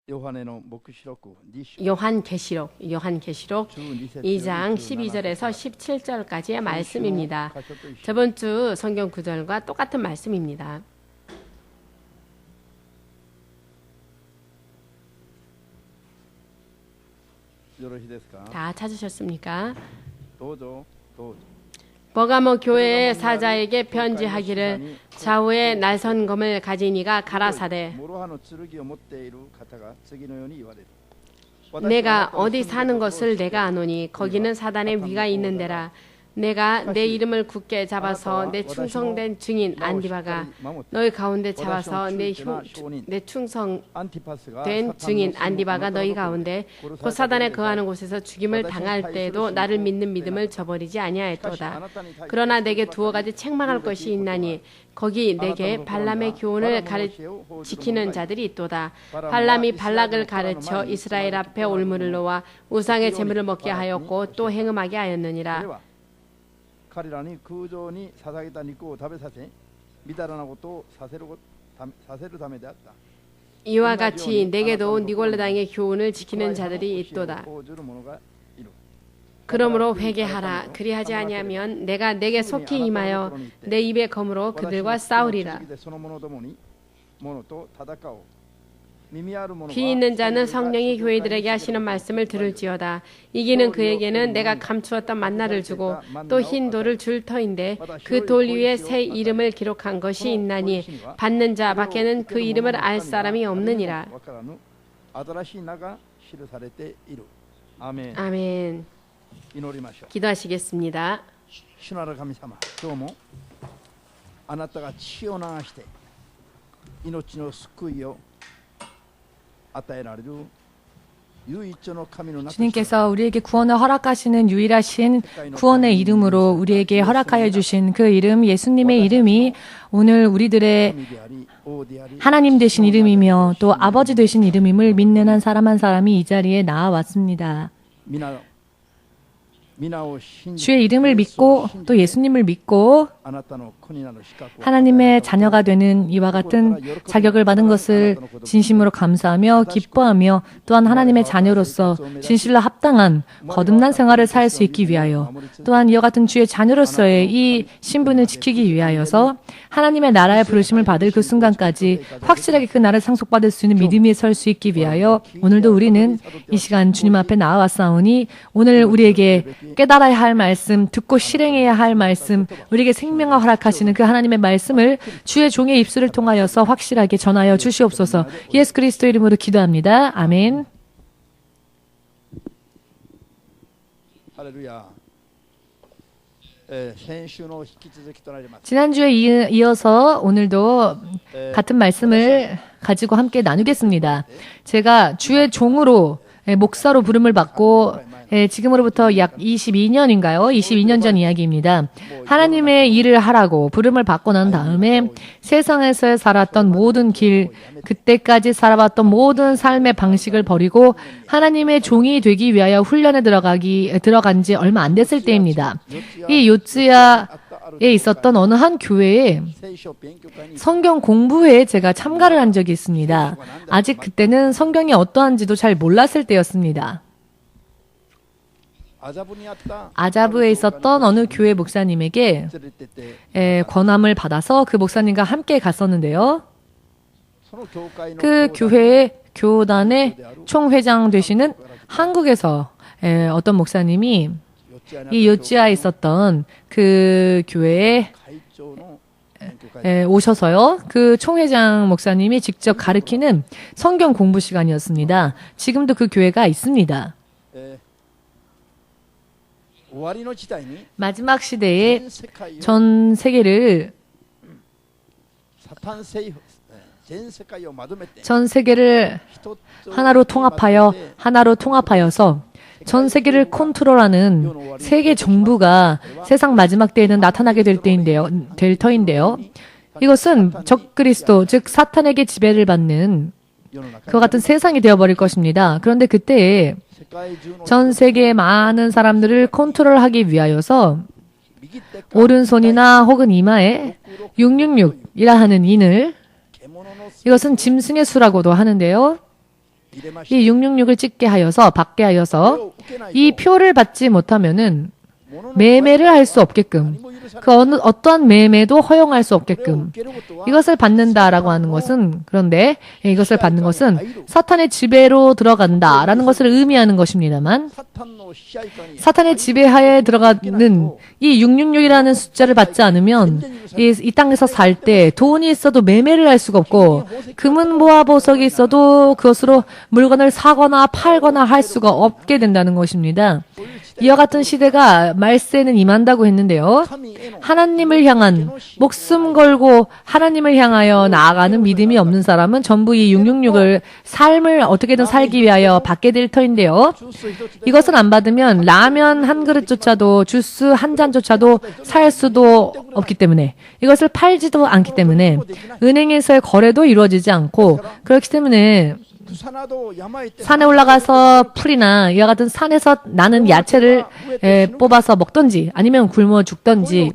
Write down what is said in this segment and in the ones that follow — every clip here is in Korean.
요한계시록 2장 12절에서 17절까지의 말씀입니다. 저번 주 성경 구절과 똑같은 말씀입니다. 다 찾으셨습니까? 버가모 교회의 사자에게 편지하기를 좌우에 날선검을 가진 이가 가라사대 내가 어디 사는 것을 내가 아노니 거기는 사단의 위가 있는 데라. 내가 내 이름을 굳게 잡아서 내 충성된 증인 안디바가 너희 가운데 잡아서 내 충성된 증인 안디바가 너희 가운데 곧 사단에 거하는 곳에서 죽임을 당할 때에도 나를 믿는 믿음을 저버리지 아니하였도다. 그러나 내게 두어 가지 책망할 것이 있나니 거기 내게 발람의 교훈을 지키는 자들이 있도다. 발람이 발락을 가르쳐 이스라엘 앞에 올무를 놓아 우상의 제물을 먹게 하였고 또 행음하게 하였느니라. 이와 같이 내게도 니골라 당의 교훈을 지키는 자들이 있도다. 그러므로 회개하라. 그리하지 아니하면 내가 내게 속히 임하여 내 입의 검으로 그들과 싸우리라. 귀 있는 자는 성령이 교회들에게 하시는 말씀을 들을지어다. 이기는 그에게는 내가 감추었던 만나를 주고 또 흰 돌을 줄 터인데 그 돌 위에 새 이름을 기록한 것이 있나니 받는 자 밖에는 그 이름을 알 사람이 없느니라. 아멘. 기도하시겠습니다. 主なる神様、今日もあなたが血を流して命の救いを与えられる 주님께서 우리에게 구원을 허락하시는 유일하신 구원의 이름으로 우리에게 허락하여 주신 그 이름, 예수님의 이름이 오늘 우리들의 하나님 되신 이름이며 또 아버지 되신 이름임을 믿는 한 사람이 이 자리에 나와왔습니다. 주의 이름을 믿고 또 예수님을 믿고 하나님의 자녀가 되는 이와 같은 자격을 받은 것을 진심으로 감사하며 기뻐하며 또한 하나님의 자녀로서 진실로 합당한 거듭난 생활을 살 수 있기 위하여 또한 이와 같은 주의 자녀로서의 이 신분을 지키기 위하여서 하나님의 나라의 부르심을 받을 그 순간까지 확실하게 그 나라를 상속받을 수 있는 믿음이 설 수 있기 위하여 오늘도 우리는 이 시간 주님 앞에 나와왔사오니 오늘 우리에게 깨달아야 할 말씀, 듣고 실행해야 할 말씀, 우리에게 생명을 허락하시는 그 하나님의 말씀을 주의 종의 입술을 통하여서 확실하게 전하여 주시옵소서. 예수 그리스도 이름으로 기도합니다. 아멘. 할렐루야. 지난주에 이어서 오늘도 같은 말씀을 가지고 함께 나누겠습니다. 제가 주의 종으로 목사로 부름을 받고 지금으로부터 약 22년인가요? 22년 전 이야기입니다. 하나님의 일을 하라고 부름을 받고 난 다음에 세상에서 살았던 모든 길, 그때까지 살아왔던 모든 삶의 방식을 버리고 하나님의 종이 되기 위하여 훈련에 들어간 지 얼마 안 됐을 때입니다. 이 요츠야에 있었던 어느 한 교회에 성경 공부회에 제가 참가를 한 적이 있습니다. 아직 그때는 성경이 어떠한지도 잘 몰랐을 때였습니다. 아자부에 있었던 어느 교회 목사님에게 권함을 받아서 그 목사님과 함께 갔었는데요. 그 교회의 교단의 총회장 되시는 한국에서 어떤 목사님이 이 요츠야에 있었던 그 교회에 오셔서요. 그 총회장 목사님이 직접 가르치는 성경 공부 시간이었습니다. 지금도 그 교회가 있습니다. 마지막 시대에 전 세계를 하나로 통합하여서 전 세계를 컨트롤하는 세계 정부가 세상 마지막 때에는 나타나게 될 터인데요. 이것은 적그리스도, 즉 사탄에게 지배를 받는 그와 같은 세상이 되어버릴 것입니다. 그런데 그때에 전 세계의 많은 사람들을 컨트롤하기 위하여서 오른손이나 혹은 이마에 666이라 하는 인을, 이것은 짐승의 수라고도 하는데요. 이 666을 찍게 하여서 받게 하여서 이 표를 받지 못하면은 매매를 할 수 없게끔 그 어떠한 매매도 허용할 수 없게끔 이것을 받는다라고 하는 것은 그런데 이것을 받는 것은 사탄의 지배로 들어간다라는 것을 의미하는 것입니다만 사탄의 지배하에 들어가는 이 666이라는 숫자를 받지 않으면 이 땅에서 살 때 돈이 있어도 매매를 할 수가 없고 금은 모아 보석이 있어도 그것으로 물건을 사거나 팔거나 할 수가 없게 된다는 것입니다. 이와 같은 시대가 말세는 임한다고 했는데요. 하나님을 향한 목숨 걸고 하나님을 향하여 나아가는 믿음이 없는 사람은 전부 이 666을 삶을 어떻게든 살기 위하여 받게 될 터인데요. 이것을 안 받으면 라면 한 그릇조차도 주스 한 잔조차도 살 수도 없기 때문에 이것을 팔지도 않기 때문에 은행에서의 거래도 이루어지지 않고 그렇기 때문에 산에 올라가서 풀이나 이와 같은 산에서 나는 야채를 뽑아서 먹던지 아니면 굶어 죽던지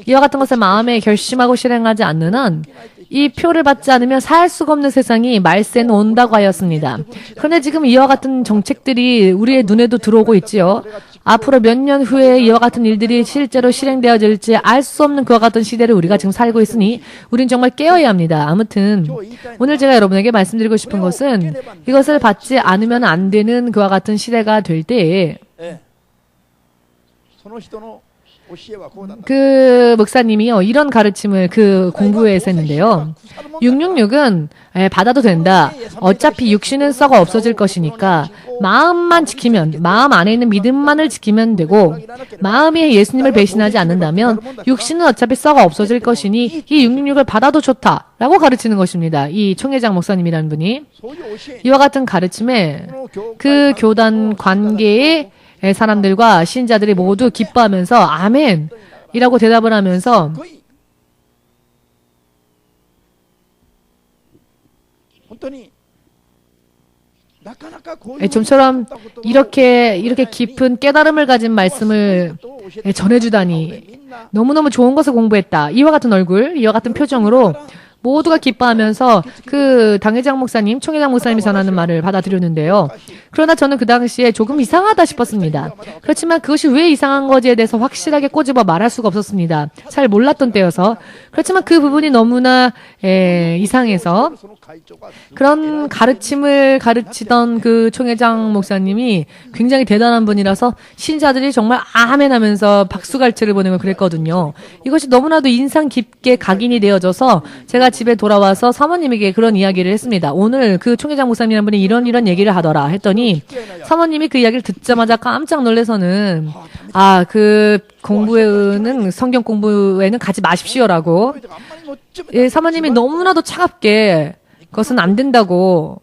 이와 같은 것을 마음에 결심하고 실행하지 않는 한 이 표를 받지 않으면 살 수가 없는 세상이 말세는 온다고 하였습니다. 그런데 지금 이와 같은 정책들이 우리의 눈에도 들어오고 있지요. 앞으로 몇 년 후에 이와 같은 일들이 실제로 실행되어질지 알 수 없는 그와 같은 시대를 우리가 지금 살고 있으니 우린 정말 깨어야 합니다. 아무튼 오늘 제가 여러분에게 말씀드리고 싶은 것은 이것을 받지 않으면 안 되는 그와 같은 시대가 될 때에 그 목사님이요 이런 가르침을 그 공부회에서 했는데요. 666은 받아도 된다. 어차피 육신은 썩어 없어질 것이니까 마음만 지키면 마음 안에 있는 믿음만을 지키면 되고 마음이 예수님을 배신하지 않는다면 육신은 어차피 썩어 없어질 것이니 이 666을 받아도 좋다라고 가르치는 것입니다. 이 총회장 목사님이라는 분이 이와 같은 가르침에 그 교단 관계의 사람들과 신자들이 모두 기뻐하면서 아멘이라고 대답을 하면서 좀처럼 이렇게 깊은 깨달음을 가진 말씀을 전해주다니 너무너무 좋은 것을 공부했다. 이와 같은 얼굴, 이와 같은 표정으로 모두가 기뻐하면서 그 당회장 목사님, 총회장 목사님이 전하는 말을 받아들였는데요. 그러나 저는 그 당시에 조금 이상하다 싶었습니다. 그렇지만 그것이 왜 이상한 건지에 대해서 확실하게 꼬집어 말할 수가 없었습니다. 잘 몰랐던 때여서. 그렇지만 그 부분이 너무나 이상해서 그런 가르침을 가르치던 그 총회장 목사님이 굉장히 대단한 분이라서 신자들이 정말 아멘 하면서 박수갈채를 보내고 그랬거든요. 이것이 너무나도 인상 깊게 각인이 되어져서 제가 집에 돌아와서 사모님에게 그런 이야기를 했습니다. 오늘 그 총회장 목사님이라는 분이 이런 얘기를 하더라 했더니 사모님이 그 이야기를 듣자마자 깜짝 놀라서는 그 공부회는 성경 공부회는 가지 마십시오라고 사모님이 너무나도 차갑게 그것은 안 된다고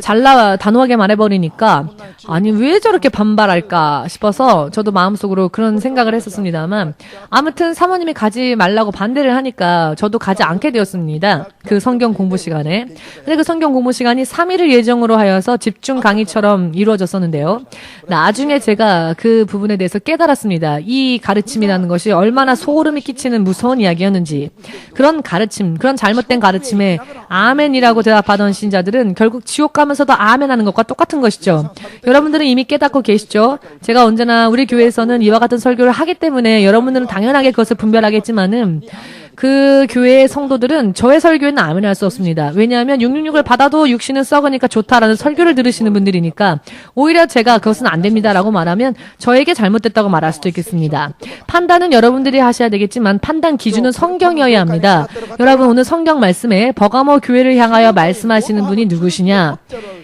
단호하게 말해버리니까 아니 왜 저렇게 반발할까 싶어서 저도 마음속으로 그런 생각을 했었습니다만 아무튼 사모님이 가지 말라고 반대를 하니까 저도 가지 않게 되었습니다. 그 성경 공부 시간에. 근데 그 성경 공부 시간이 3일을 예정으로 하여서 집중 강의처럼 이루어졌었는데요. 나중에 제가 그 부분에 대해서 깨달았습니다. 이 가르침이라는 것이 얼마나 소름이 끼치는 무서운 이야기였는지. 그런 가르침, 그런 잘못된 가르침에 아멘이라고 대답하던 신자들은 결국 지옥 가면서도 아멘 하는 것과 똑같은 것이죠. 여러분들은 이미 깨닫고 계시죠? 제가 언제나 우리 교회에서는 이와 같은 설교를 하기 때문에 여러분들은 당연하게 그것을 분별하겠지만은 그 교회의 성도들은 저의 설교에는 아멘 할 수 없습니다. 왜냐하면 666을 받아도 육신은 썩으니까 좋다라는 설교를 들으시는 분들이니까 오히려 제가 그것은 안 됩니다라고 말하면 저에게 잘못됐다고 말할 수도 있겠습니다. 판단은 여러분들이 하셔야 되겠지만 판단 기준은 성경이어야 합니다. 여러분 오늘 성경 말씀에 버가모 교회를 향하여 말씀하시는 분이 누구시냐?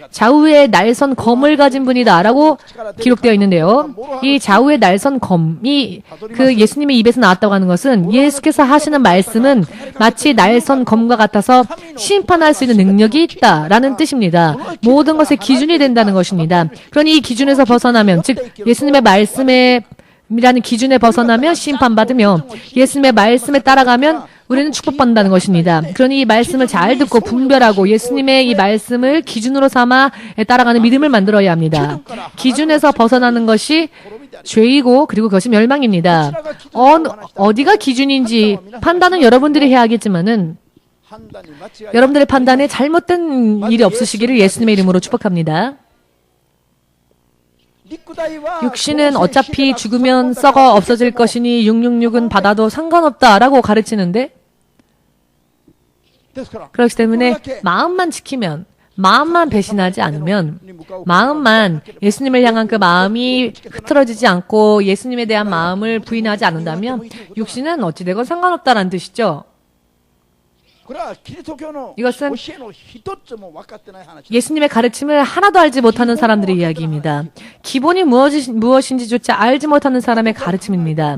좌우에 날선 검을 가진 분이다라고 기록되어 있는데요. 이 좌우에 날선 검이 그 예수님의 입에서 나왔다고 하는 것은 예수께서 하시는 말씀은 마치 날선 검과 같아서 심판할 수 있는 능력이 있다라는 뜻입니다. 모든 것의 기준이 된다는 것입니다. 그러니 이 기준에서 벗어나면 즉 예수님의 말씀에 이라는 기준에 벗어나면 심판받으며 예수님의 말씀에 따라가면 우리는 축복받는다는 것입니다. 그러니 이 말씀을 잘 듣고 분별하고 예수님의 이 말씀을 기준으로 삼아 따라가는 믿음을 만들어야 합니다. 기준에서 벗어나는 것이 죄이고 그리고 그것이 멸망입니다. 어디가 기준인지 판단은 여러분들이 해야 하겠지만은 여러분들의 판단에 잘못된 일이 없으시기를 예수님의 이름으로 축복합니다. 육신은 어차피 죽으면 썩어 없어질 것이니 666은 받아도 상관없다라고 가르치는데, 그렇기 때문에 마음만 지키면, 마음만 배신하지 않으면, 마음만 예수님을 향한 그 마음이 흐트러지지 않고 예수님에 대한 마음을 부인하지 않는다면 육신은 어찌되건 상관없다라는 뜻이죠. 이것은 예수님의 가르침을 하나도 알지 못하는 사람들의 이야기입니다. 기본이 무엇인지조차 알지 못하는 사람의 가르침입니다.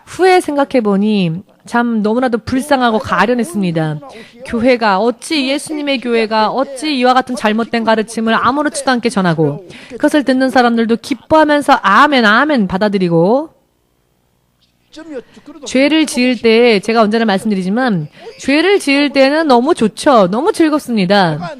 후에 생각해보니 참 너무나도 불쌍하고 가련했습니다. 교회가 어찌 예수님의 교회가 어찌 이와 같은 잘못된 가르침을 아무렇지도 않게 전하고 그것을 듣는 사람들도 기뻐하면서 아멘 아멘 받아들이고, 죄를 지을 때 제가 언제나 말씀드리지만 죄를 지을 때는 너무 좋죠. 너무 즐겁습니다.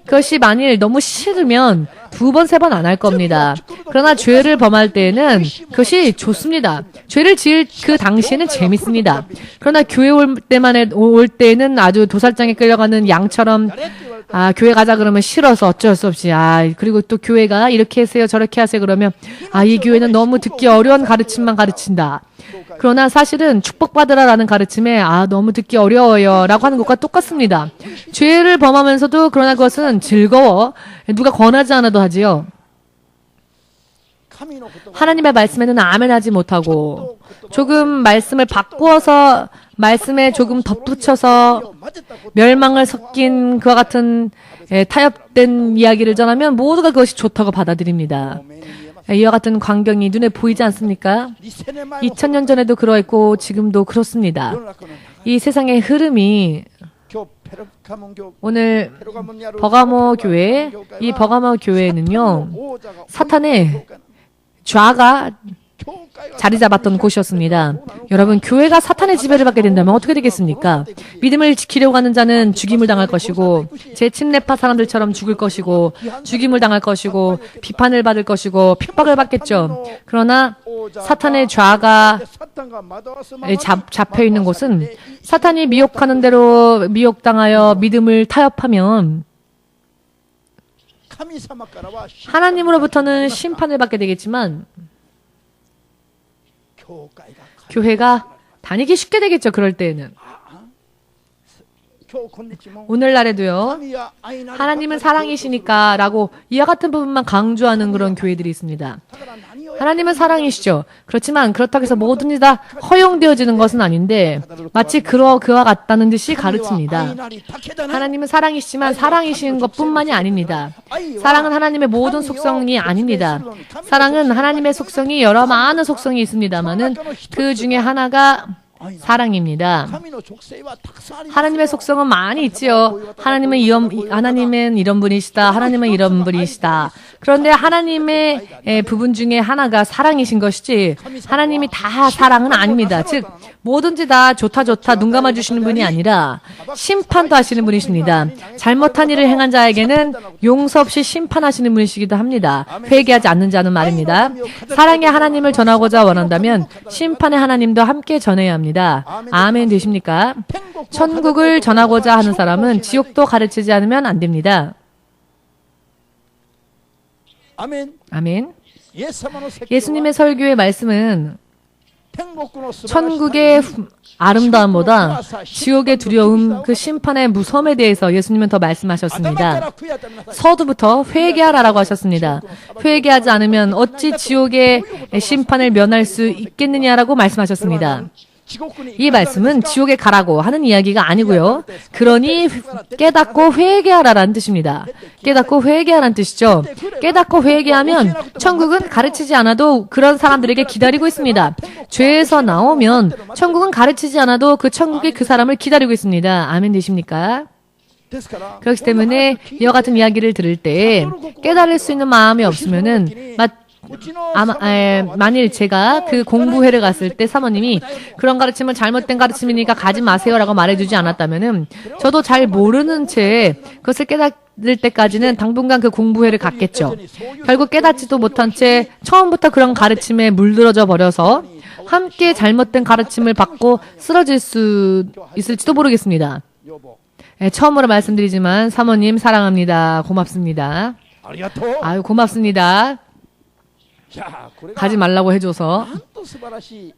그것이 만일 너무 싫으면 2번, 3번 안 할 겁니다. 그러나 죄를 범할 때는 그것이 좋습니다. 죄를 지을 그 당시에는 재밌습니다. 그러나 교회 올 때는 아주 도살장에 끌려가는 양처럼 교회 가자 그러면 싫어서 어쩔 수 없이 그리고 또 교회가 이렇게 하세요 저렇게 하세요 그러면 이 교회는 너무 듣기 어려운 가르침만 가르친다. 그러나 사실은 축복받으라라는 가르침에 너무 듣기 어려워요 라고 하는 것과 똑같습니다. 죄를 범하면서도 그러나 그것은 즐거워. 누가 권하지 않아도 하지요. 하나님의 말씀에는 아멘하지 못하고 조금 말씀을 바꾸어서 말씀에 조금 덧붙여서 멸망을 섞인 그와 같은 타협된 이야기를 전하면 모두가 그것이 좋다고 받아들입니다. 이와 같은 광경이 눈에 보이지 않습니까? 2000년 전에도 그러했고 지금도 그렇습니다. 이 세상의 흐름이 오늘 버가모 교회, 이 버가모 교회는요, 사탄의 좌가 자리 잡았던 곳이었습니다. 여러분, 교회가 사탄의 지배를 받게 된다면 어떻게 되겠습니까? 믿음을 지키려고 하는 자는 죽임을 당할 것이고, 제 침례파 사람들처럼 죽을 것이고, 죽임을 당할 것이고, 비판을 받을 것이고, 핍박을 받겠죠. 그러나 사탄의 좌가 잡혀 있는 곳은 사탄이 미혹하는 대로 미혹당하여 믿음을 타협하면 하나님으로부터는 심판을 받게 되겠지만 교회가 다니기 쉽게 되겠죠. 그럴 때에는. 오늘날에도요. 하나님은 사랑이시니까 라고 이와 같은 부분만 강조하는 그런 교회들이 있습니다. 하나님은 사랑이시죠. 그렇지만 그렇다고 해서 모든 다 허용되어지는 것은 아닌데 마치 그와 같다는 듯이 가르칩니다. 하나님은 사랑이시지만 사랑이신 것뿐만이 아닙니다. 사랑은 하나님의 모든 속성이 아닙니다. 사랑은 하나님의 속성이 여러 많은 속성이 있습니다만은 그 중에 하나가 사랑입니다. 하나님의 속성은 많이 있지요. 하나님은 이런 분이시다. 하나님은 이런 분이시다. 그런데 하나님의 부분 중에 하나가 사랑이신 것이지 하나님이 다 사랑은 아닙니다. 즉 뭐든지 다 좋다 눈 감아주시는 분이 아니라 심판도 하시는 분이십니다. 잘못한 일을 행한 자에게는 용서 없이 심판하시는 분이시기도 합니다. 회개하지 않는 자는 말입니다. 사랑의 하나님을 전하고자 원한다면 심판의 하나님도 함께 전해야 합니다. 아멘 되십니까? 천국을 전하고자 하는 사람은 지옥도 가르치지 않으면 안 됩니다. 아멘. 예수님의 설교의 말씀은 천국의 아름다움보다 지옥의 두려움, 그 심판의 무서움에 대해서 예수님은 더 말씀하셨습니다. 서두부터 회개하라라고 하셨습니다. 회개하지 않으면 어찌 지옥의 심판을 면할 수 있겠느냐라고 말씀하셨습니다. 이 말씀은 지옥에 가라고 하는 이야기가 아니고요. 그러니 깨닫고 회개하라라는 뜻입니다. 깨닫고 회개하라는 뜻이죠. 깨닫고 회개하면 천국은 가르치지 않아도 그런 사람들에게 기다리고 있습니다. 죄에서 나오면 천국은 가르치지 않아도 그 천국이 그 사람을 기다리고 있습니다. 아멘 되십니까? 그렇기 때문에 이와 같은 이야기를 들을 때 깨달을 수 있는 마음이 없으면은 만일 제가 그 공부회를 갔을 때 사모님이 그런 가르침은 잘못된 가르침이니까 가지 마세요라고 말해주지 않았다면은 저도 잘 모르는 채 그것을 깨달을 때까지는 당분간 그 공부회를 갔겠죠. 결국 깨닫지도 못한 채 처음부터 그런 가르침에 물들어져 버려서 함께 잘못된 가르침을 받고 쓰러질 수 있을지도 모르겠습니다. 처음으로 말씀드리지만 사모님 사랑합니다. 고맙습니다. ありがとう。 아유 고맙습니다. いやこれが 가지 말라고 해줘서 なんと素晴らしい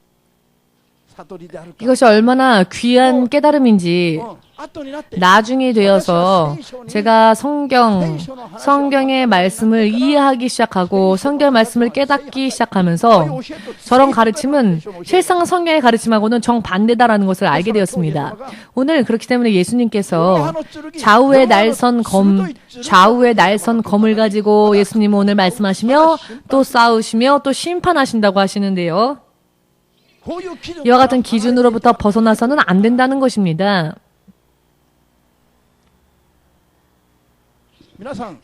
悟りであるか。 이것이 얼마나 귀한 깨달음인지 後になって 나중에 되어서 제가 성경의 말씀을 이해하기 시작하고 성경의 말씀을 깨닫기 시작하면서 저런 가르침은 실상 성경의 가르침하고는 정반대다라는 것을 알게 되었습니다. 오늘 그렇기 때문에 예수님께서 좌우의 날선 검을 가지고 예수님은 오늘 말씀하시며 또 싸우시며 또 심판하신다고 하시는데요. 이와 같은 기준으로부터 벗어나서는 안 된다는 것입니다.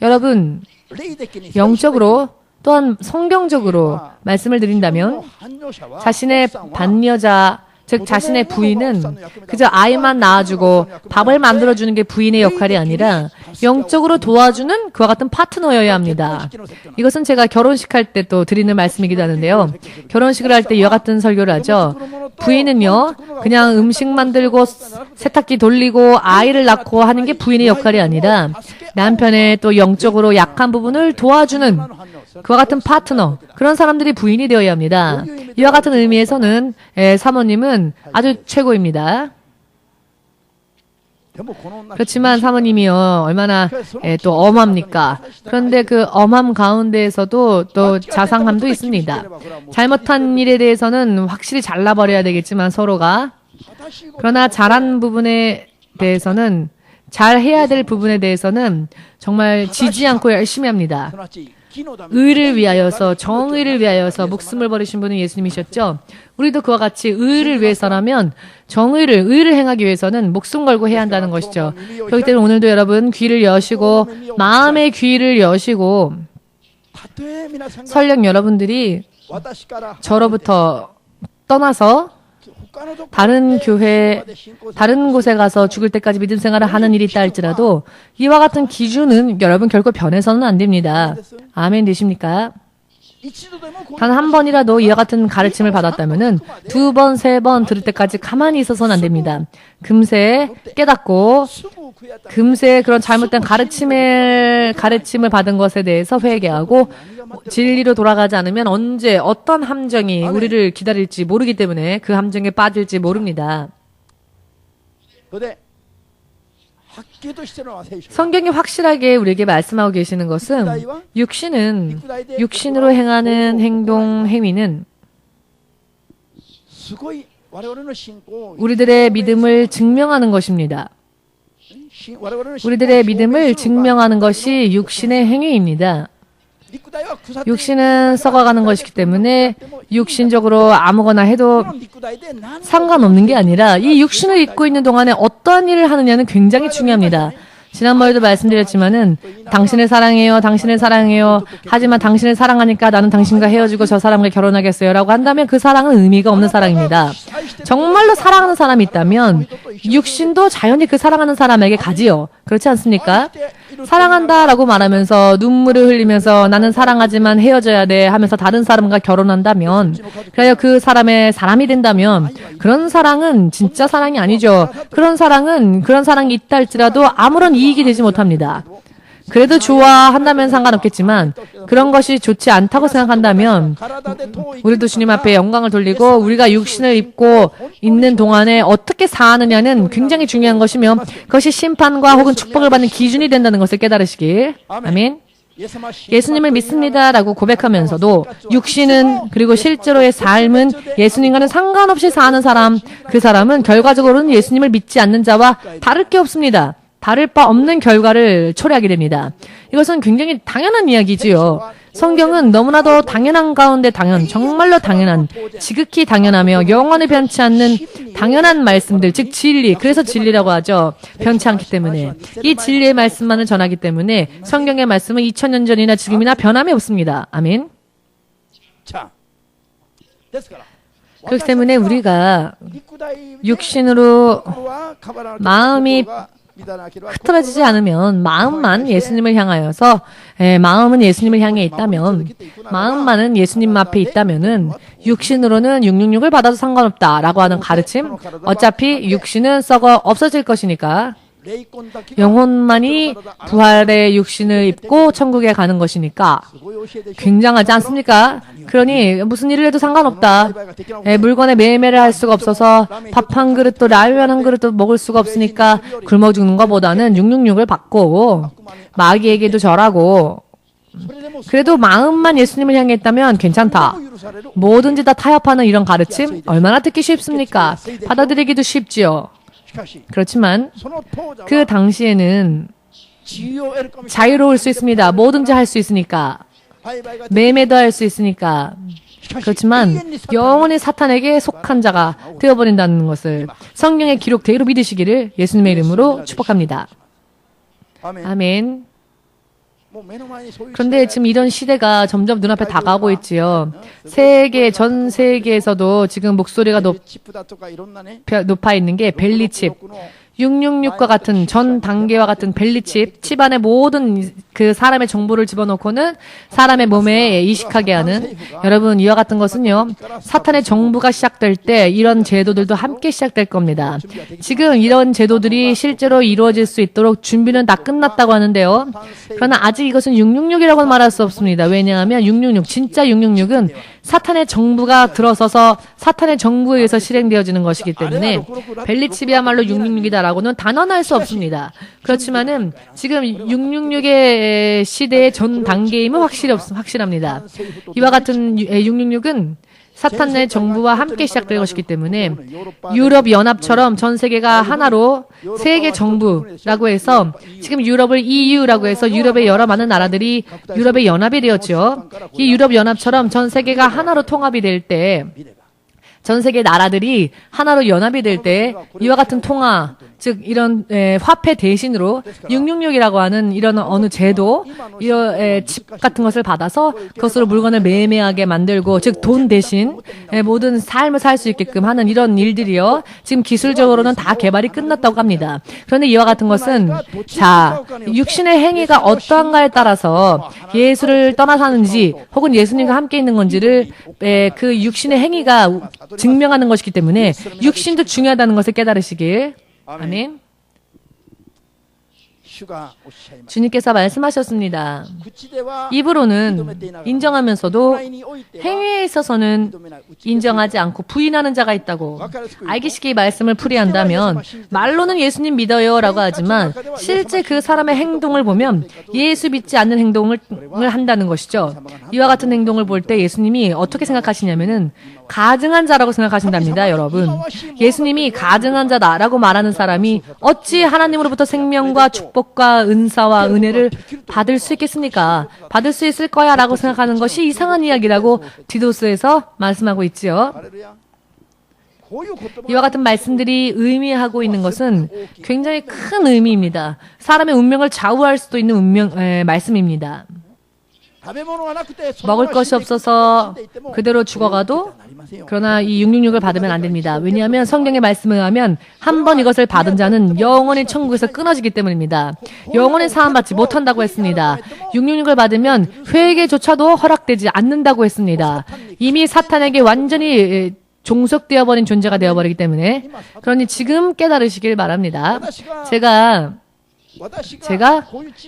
여러분, 영적으로 또한 성경적으로 말씀을 드린다면 자신의 반여자, 즉 자신의 부인은 그저 아이만 낳아주고 밥을 만들어주는 게 부인의 역할이 아니라 영적으로 도와주는 그와 같은 파트너여야 합니다. 이것은 제가 결혼식 할 때 또 드리는 말씀이기도 하는데요. 결혼식을 할 때 이와 같은 설교를 하죠. 부인은요, 그냥 음식 만들고 세탁기 돌리고 아이를 낳고 하는 게 부인의 역할이 아니라 남편의 또 영적으로 약한 부분을 도와주는 그와 같은 파트너, 그런 사람들이 부인이 되어야 합니다. 이와 같은 의미에서는 사모님은 아주 최고입니다. 그렇지만 사모님이요, 얼마나 또 엄합니까? 그런데 그 엄함 가운데에서도 또 자상함도 있습니다. 잘못한 일에 대해서는 확실히 잘라버려야 되겠지만 서로가, 그러나 잘한 부분에 대해서는, 잘해야 될 부분에 대해서는 정말 지지 않고 열심히 합니다. 의를 위하여서, 정의를 위하여서 목숨을 버리신 분은 예수님이셨죠. 우리도 그와 같이 의를 위해서라면 의를 행하기 위해서는 목숨 걸고 해야 한다는 것이죠. 그렇기 때문에 오늘도 여러분 귀를 여시고 마음의 귀를 여시고 설령 여러분들이 저로부터 떠나서 다른 교회, 다른 곳에 가서 죽을 때까지 믿음 생활을 하는 일이 있다 할지라도 이와 같은 기준은 여러분 결코 변해서는 안 됩니다. 아멘 되십니까? 단 한 번이라도 이와 같은 가르침을 받았다면은 2번, 3번 들을 때까지 가만히 있어서는 안 됩니다. 금세 깨닫고 금세 그런 잘못된 가르침을 받은 것에 대해서 회개하고 진리로 돌아가지 않으면 언제 어떤 함정이 우리를 기다릴지 모르기 때문에 그 함정에 빠질지 모릅니다. 성경이 확실하게 우리에게 말씀하고 계시는 것은 육신으로 행하는 행동, 행위는 우리들의 믿음을 증명하는 것입니다. 우리들의 믿음을 증명하는 것이 육신의 행위입니다. 육신은 썩어가는 것이기 때문에 육신적으로 아무거나 해도 상관없는 게 아니라 이 육신을 입고 있는 동안에 어떠한 일을 하느냐는 굉장히 중요합니다. 지난번에도 말씀드렸지만은 당신을 사랑해요, 당신을 사랑해요. 하지만 당신을 사랑하니까 나는 당신과 헤어지고 저 사람과 결혼하겠어요 라고 한다면 그 사랑은 의미가 없는 사랑입니다. 정말로 사랑하는 사람이 있다면 육신도 자연히 그 사랑하는 사람에게 가지요. 그렇지 않습니까? 사랑한다라고 말하면서 눈물을 흘리면서 나는 사랑하지만 헤어져야 돼 하면서 다른 사람과 결혼한다면, 그래야 그 사람의 사람이 된다면 그런 사랑은 진짜 사랑이 아니죠. 그런 사랑이 있다 할지라도 아무런 이익이 되지 못합니다. 그래도 좋아한다면 상관없겠지만 그런 것이 좋지 않다고 생각한다면 우리도 주님 앞에 영광을 돌리고 우리가 육신을 입고 있는 동안에 어떻게 사느냐는 굉장히 중요한 것이며 그것이 심판과 혹은 축복을 받는 기준이 된다는 것을 깨달으시길. 아멘. 예수님을 믿습니다라고 고백하면서도 육신은 그리고 실제로의 삶은 예수님과는 상관없이 사는 사람, 그 사람은 결과적으로는 예수님을 믿지 않는 자와 다를 게 없습니다. 다를 바 없는 결과를 초래하게 됩니다. 이것은 굉장히 당연한 이야기지요. 성경은 너무나도 당연한 가운데 정말로 당연한, 지극히 당연하며 영원히 변치 않는 당연한 말씀들, 즉 진리, 그래서 진리라고 하죠. 변치 않기 때문에. 이 진리의 말씀만을 전하기 때문에 성경의 말씀은 2000년 전이나 지금이나 변함이 없습니다. 아멘. 그렇기 때문에 우리가 육신으로 마음이 흐트러지지 않으면 마음만 예수님을 향하여서 마음은 예수님을 향해 있다면 마음만은 예수님 앞에 있다면은 육신으로는 666을 받아도 상관없다라고 하는 가르침, 어차피 육신은 썩어 없어질 것이니까 영혼만이 부활의 육신을 입고 천국에 가는 것이니까 굉장하지 않습니까? 그러니 무슨 일을 해도 상관없다. 물건에 매매를 할 수가 없어서 밥 한 그릇도 라면 한 그릇도 먹을 수가 없으니까 굶어 죽는 것보다는 666을 받고 마귀에게도 절하고 그래도 마음만 예수님을 향해 있다면 괜찮다. 뭐든지 다 타협하는 이런 가르침 얼마나 듣기 쉽습니까? 받아들이기도 쉽지요. 그렇지만 그 당시에는 자유로울 수 있습니다. 뭐든지 할 수 있으니까. 매매도 할 수 있으니까. 그렇지만 영원히 사탄에게 속한 자가 되어버린다는 것을 성경의 기록대로 믿으시기를 예수님의 이름으로 축복합니다. 아멘. 그런데 지금 이런 시대가 점점 눈앞에 다가오고 있지요. 전 세계에서도 지금 목소리가 높아 있는 게 벨리칩. 666과 같은 전 단계와 같은 벨리칩, 칩 안에 모든 그 사람의 정보를 집어넣고는 사람의 몸에 이식하게 하는 여러분 이와 같은 것은요. 사탄의 정부가 시작될 때 이런 제도들도 함께 시작될 겁니다. 지금 이런 제도들이 실제로 이루어질 수 있도록 준비는 다 끝났다고 하는데요. 그러나 아직 이것은 666이라고는 말할 수 없습니다. 왜냐하면 666, 진짜 666은 사탄의 정부가 들어서서 사탄의 정부에 의해서 실행되어지는 것이기 때문에 벨리칩이야말로 666이다라고는 단언할 수 없습니다. 그렇지만은 지금 666의 시대의 전 단계임은 확실합니다. 이와 같은 666은 사탄의 정부와 함께 시작될 것이기 때문에 유럽 연합처럼 전 세계가 하나로 세계 정부라고 해서 지금 유럽을 EU라고 해서 유럽의 여러 많은 나라들이 유럽의 연합이 되었죠. 이 유럽 연합처럼 전 세계가 하나로 통합이 될 때 전 세계 나라들이 하나로 연합이 될 때 이와 같은 통화, 즉 이런 화폐 대신으로 666이라고 하는 이런 어느 제도, 이런 칩 같은 것을 받아서 그것으로 물건을 매매하게 만들고, 즉 돈 대신 모든 삶을 살 수 있게끔 하는 이런 일들이요. 지금 기술적으로는 다 개발이 끝났다고 합니다. 그런데 이와 같은 것은 육신의 행위가 어떠한가에 따라서 예수를 떠나 사는지 혹은 예수님과 함께 있는 건지를 그 육신의 행위가 증명하는 것이기 때문에 육신도 중요하다는 것을 깨달으시길. 아멘. 주님께서 말씀하셨습니다. 입으로는 인정하면서도 행위에 있어서는 인정하지 않고 부인하는 자가 있다고. 알기시기 말씀을 풀이한다면 말로는 예수님 믿어요 라고 하지만 실제 그 사람의 행동을 보면 예수 믿지 않는 행동을 한다는 것이죠. 이와 같은 행동을 볼 때 예수님이 어떻게 생각하시냐면은 가증한 자라고 생각하신답니다, 여러분. 예수님이 가증한 자다라고 말하는 사람이 어찌 하나님으로부터 생명과 축복과 은사와 은혜를 받을 수 있겠습니까? 받을 수 있을 거야 라고 생각하는 것이 이상한 이야기라고 디도스에서 말씀하고 있지요. 이와 같은 말씀들이 의미하고 있는 것은 굉장히 큰 의미입니다. 사람의 운명을 좌우할 수도 있는 말씀입니다. 먹을 것이 없어서 그대로 죽어가도 그러나 이 666을 받으면 안 됩니다. 왜냐하면 성경의 말씀에 의하면 한 번 이것을 받은 자는 영원히 천국에서 끊어지기 때문입니다. 영원히 사함받지 못한다고 했습니다. 666을 받으면 회개조차도 허락되지 않는다고 했습니다. 이미 사탄에게 완전히 종속되어 버린 존재가 되어버리기 때문에 그러니 지금 깨달으시길 바랍니다. 제가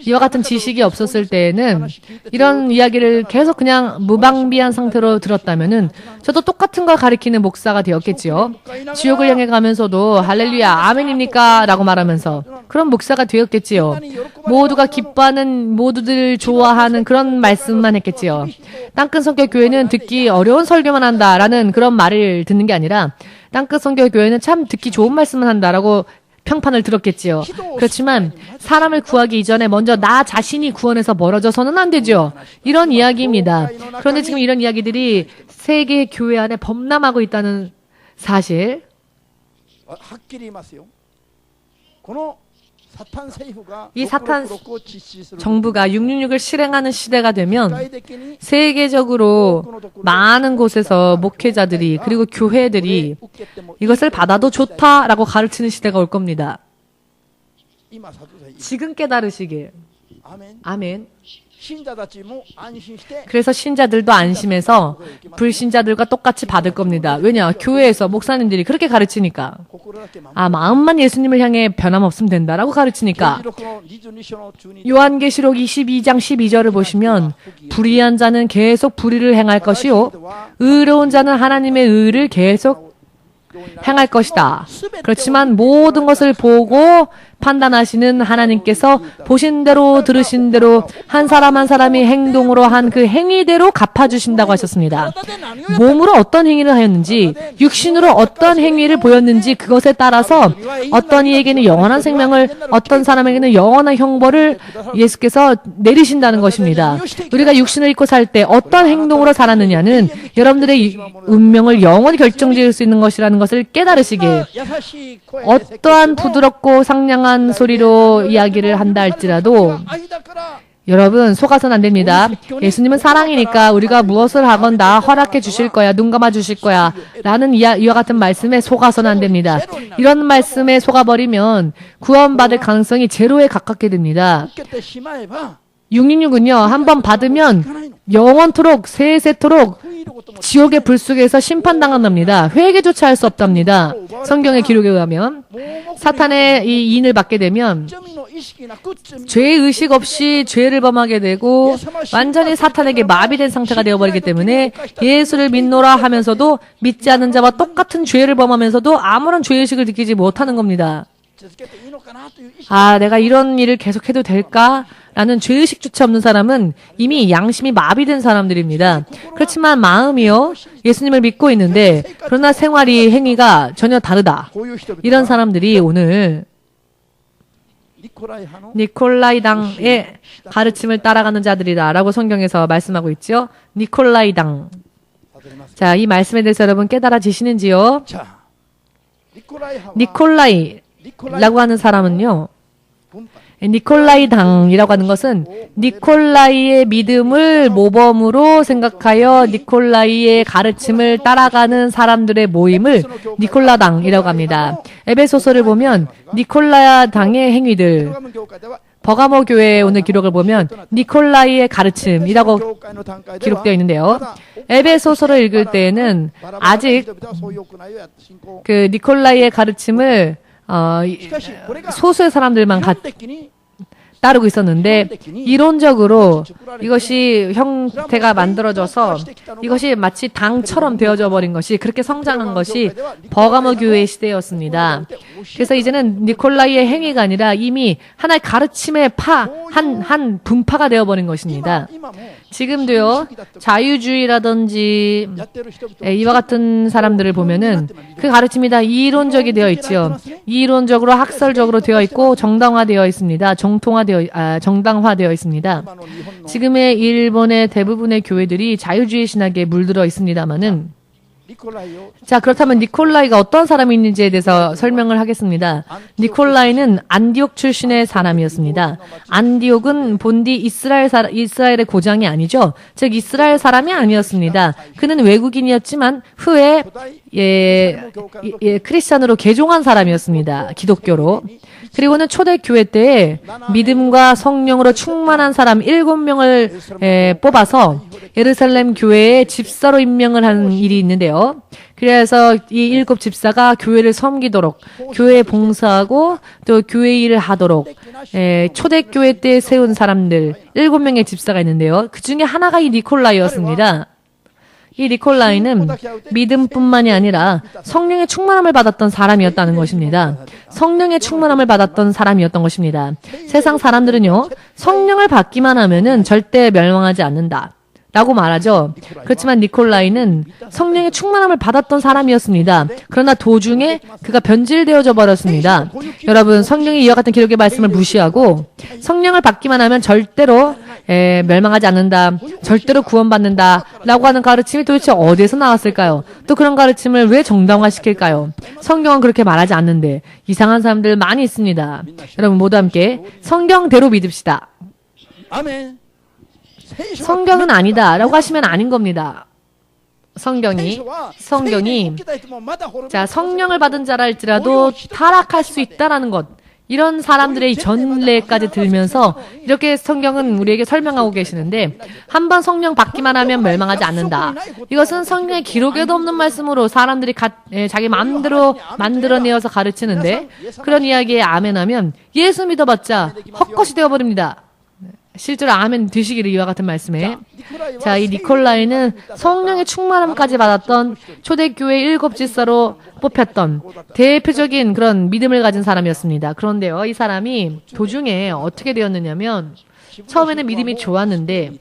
이와 같은 지식이 없었을 때에는 이런 이야기를 계속 그냥 무방비한 상태로 들었다면은 저도 똑같은 걸 가리키는 목사가 되었겠지요. 지옥을 향해 가면서도 할렐루야 아멘입니까? 라고 말하면서 그런 목사가 되었겠지요. 모두가 기뻐하는, 모두들 좋아하는 그런 말씀만 했겠지요. 땅끝 성결 교회는 듣기 어려운 설교만 한다라는 그런 말을 듣는 게 아니라 땅끝 성결 교회는 참 듣기 좋은 말씀만 한다라고 평판을 들었겠지요. 그렇지만 사람을 구하기 이전에 먼저 나 자신이 구원에서 멀어져서는 안 되죠. 이런 이야기입니다. 그런데 지금 이런 이야기들이 세계 교회 안에 범람하고 있다는 사실. 이 사탄 정부가 666을 실행하는 시대가 되면 세계적으로 많은 곳에서 목회자들이 그리고 교회들이 이것을 받아도 좋다라고 가르치는 시대가 올 겁니다. 지금 깨달으시길. 아멘. 그래서 신자들도 안심해서 불신자들과 똑같이 받을 겁니다. 왜냐? 교회에서 목사님들이 그렇게 가르치니까. 마음만 예수님을 향해 변함없으면 된다라고 가르치니까. 요한계시록 22장 12절을 보시면 불의한 자는 계속 불의를 행할 것이요 의로운 자는 하나님의 의를 계속 행할 것이다. 그렇지만 모든 것을 보고 판단하시는 하나님께서 보신 대로 들으신 대로 한 사람 한 사람이 행동으로 한 그 행위대로 갚아주신다고 하셨습니다. 몸으로 어떤 행위를 하였는지 육신으로 어떤 행위를 보였는지 그것에 따라서 어떤 이에게는 영원한 생명을 어떤 사람에게는 영원한 형벌을 예수께서 내리신다는 것입니다. 우리가 육신을 입고 살 때 어떤 행동으로 살았느냐는 여러분들의 운명을 영원히 결정지을 수 있는 것이라는 것을 깨달으시길 어떠한 부드럽고 상냥한 소리로 이야기를 한다 할지라도 여러분 속아서는 안 됩니다. 예수님은 사랑이니까 우리가 무엇을 하건 다 허락해 주실 거야. 눈 감아 주실 거야. 라는 이와 같은 말씀에 속아서는 안 됩니다. 이런 말씀에 속아버리면 구원받을 가능성이 제로에 가깝게 됩니다. 666은요. 한번 받으면 영원토록 세세토록 지옥의 불 속에서 심판당한답니다. 회개조차 할 수 없답니다. 성경의 기록에 의하면 사탄의 이 인을 받게 되면 죄의식 없이 죄를 범하게 되고 완전히 사탄에게 마비된 상태가 되어버리기 때문에 예수를 믿노라 하면서도 믿지 않는 자와 똑같은 죄를 범하면서도 아무런 죄의식을 느끼지 못하는 겁니다. 내가 이런 일을 계속해도 될까? 라는 죄의식조차 없는 사람은 이미 양심이 마비된 사람들입니다. 그렇지만 마음이요 예수님을 믿고 있는데 그러나 생활이 행위가 전혀 다르다. 이런 사람들이 오늘 니콜라이당의 가르침을 따라가는 자들이다 라고 성경에서 말씀하고 있죠. 니콜라이당. 자, 이 말씀에 대해서 여러분 깨달아지시는지요? 니콜라이라고 하는 사람은요. 니콜라이당이라고 하는 것은 니콜라이의 믿음을 모범으로 생각하여 니콜라이의 가르침을 따라가는 사람들의 모임을 니콜라당이라고 합니다. 에베소서를 보면 니콜라당의 행위들, 버가모 교회의 오늘 기록을 보면 니콜라이의 가르침이라고 기록되어 있는데요. 에베소서를 읽을 때에는 아직 그 니콜라이의 가르침을 소수의 사람들만 따르고 있었는데 이론적으로 이것이 형태가 만들어져서 이것이 마치 당처럼 되어져 버린 것이 그렇게 성장한 것이 버가모 교회의 시대였습니다. 그래서 이제는 니콜라이의 행위가 아니라 이미 하나의 가르침의 한 분파가 되어버린 것입니다. 지금도요 자유주의라든지 이와 같은 사람들을 보면은 그 가르침이 다 이론적이 되어 있죠. 이론적으로 학설적으로 되어 있고 정당화되어 있습니다. 정당화되어 있습니다. 지금의 일본의 대부분의 교회들이 자유주의 신학에 물들어 있습니다만은 자, 그렇다면 니콜라이가 어떤 사람이 있는지에 대해서 설명을 하겠습니다. 니콜라이는 안디옥 출신의 사람이었습니다. 안디옥은 본디 이스라엘의 고장이 아니죠. 즉 이스라엘 사람이 아니었습니다. 그는 외국인이었지만 후에 크리스찬으로 개종한 사람이었습니다. 기독교로. 그리고는 초대교회 때에 믿음과 성령으로 충만한 사람 7명을 뽑아서 예루살렘 교회의 집사로 임명을 한 일이 있는데요. 그래서 이 7 집사가 교회를 섬기도록, 교회에 봉사하고 또 교회 일을 하도록 초대교회 때 세운 사람들 7명의 집사가 있는데요. 그 중에 하나가 이 니콜라이였습니다. 이 니콜라이는 믿음뿐만이 아니라 성령의 충만함을 받았던 사람이었다는 것입니다. 성령의 충만함을 받았던 사람이었던 것입니다. 세상 사람들은요, 성령을 받기만 하면은 절대 멸망하지 않는다. 라고 말하죠. 그렇지만 니콜라이는 성령의 충만함을 받았던 사람이었습니다. 그러나 도중에 그가 변질되어져 버렸습니다. 여러분, 성령이 이와 같은 기록의 말씀을 무시하고 성령을 받기만 하면 절대로 멸망하지 않는다, 절대로 구원받는다 라고 하는 가르침이 도대체 어디에서 나왔을까요? 또 그런 가르침을 왜 정당화시킬까요? 성경은 그렇게 말하지 않는데 이상한 사람들 많이 있습니다. 여러분 모두 함께 성경대로 믿읍시다. 아멘. 성경은 아니다 라고 하시면 아닌 겁니다. 성경이 자, 성령을 받은 자라 할지라도 타락할 수 있다라는 것, 이런 사람들의 전례까지 들면서 이렇게 성경은 우리에게 설명하고 계시는데 한번 성령 받기만 하면 멸망하지 않는다. 이것은 성경의 기록에도 없는 말씀으로 사람들이 자기 마음대로 만들어내어서 가르치는데 그런 이야기에 아멘하면 예수 믿어봤자 헛것이 되어버립니다. 실제로 아멘 드시기를 이와 같은 말씀에 자, 이 니콜라이는 성령의 충만함까지 받았던 초대교회 7집사로 뽑혔던 대표적인 그런 믿음을 가진 사람이었습니다. 그런데요, 이 사람이 도중에 어떻게 되었느냐면 처음에는 믿음이 좋았는데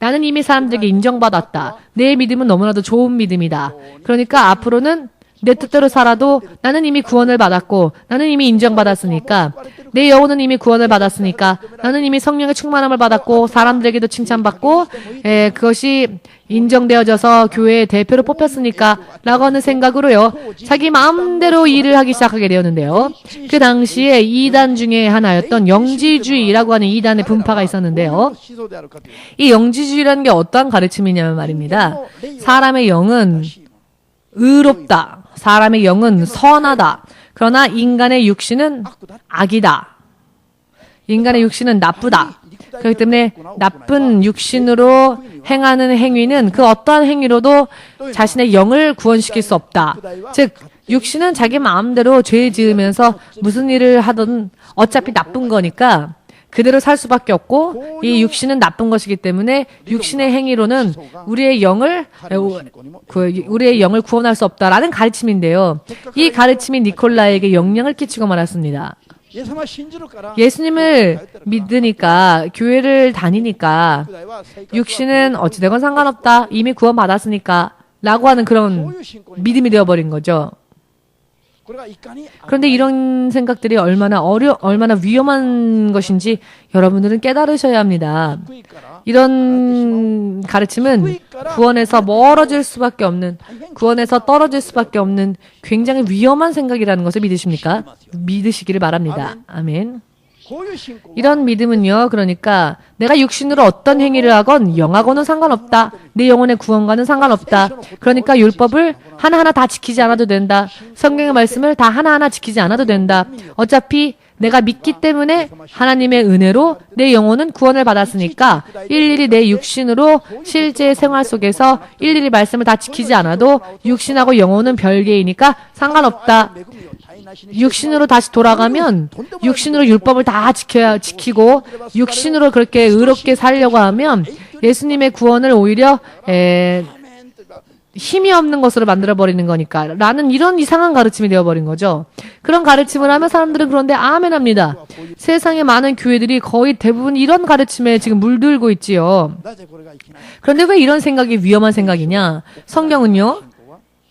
나는 이미 사람들에게 인정받았다. 내 믿음은 너무나도 좋은 믿음이다. 그러니까 앞으로는 내 뜻대로 살아도 나는 이미 구원을 받았고 나는 이미 인정받았으니까 내 영혼은 이미 구원을 받았으니까 나는 이미 성령의 충만함을 받았고 사람들에게도 칭찬받고 그것이 인정되어져서 교회의 대표로 뽑혔으니까 라고 하는 생각으로요. 자기 마음대로 일을 하기 시작하게 되었는데요. 그 당시에 이단 중에 하나였던 영지주의라고 하는 이단의 분파가 있었는데요. 이 영지주의라는 게 어떠한 가르침이냐면 말입니다. 사람의 영은 의롭다. 사람의 영은 선하다. 그러나 인간의 육신은 악이다. 인간의 육신은 나쁘다. 그렇기 때문에 나쁜 육신으로 행하는 행위는 그 어떠한 행위로도 자신의 영을 구원시킬 수 없다. 즉 육신은 자기 마음대로 죄 지으면서 무슨 일을 하든 어차피 나쁜 거니까 그대로 살 수밖에 없고 이 육신은 나쁜 것이기 때문에 육신의 행위로는 우리의 영을 구원할 수 없다라는 가르침인데요. 이 가르침이 니콜라에게 영향을 끼치고 말았습니다. 예수님을 믿으니까 교회를 다니니까 육신은 어찌되건 상관없다. 이미 구원받았으니까 라고 하는 그런 믿음이 되어버린 거죠. 그런데 이런 생각들이 얼마나 위험한 것인지 여러분들은 깨달으셔야 합니다. 이런 가르침은 구원에서 멀어질 수밖에 없는, 구원에서 떨어질 수밖에 없는 굉장히 위험한 생각이라는 것을 믿으십니까? 믿으시기를 바랍니다. 아멘. 이런 믿음은요, 그러니까 내가 육신으로 어떤 행위를 하건 영하고는 상관없다. 내 영혼의 구원과는 상관없다. 그러니까 율법을 하나하나 다 지키지 않아도 된다. 성경의 말씀을 다 하나하나 지키지 않아도 된다. 어차피 내가 믿기 때문에 하나님의 은혜로 내 영혼은 구원을 받았으니까 일일이 내 육신으로 실제 생활 속에서 일일이 말씀을 다 지키지 않아도 육신하고 영혼은 별개이니까 상관없다. 육신으로 다시 돌아가면 육신으로 율법을 다 지키고 육신으로 그렇게 의롭게 살려고 하면 예수님의 구원을 오히려 힘이 없는 것으로 만들어버리는 거니까 라는 이런 이상한 가르침이 되어버린 거죠. 그런 가르침을 하면 사람들은 그런데 아멘합니다. 세상의 많은 교회들이 거의 대부분 이런 가르침에 지금 물들고 있지요. 그런데 왜 이런 생각이 위험한 생각이냐? 성경은요.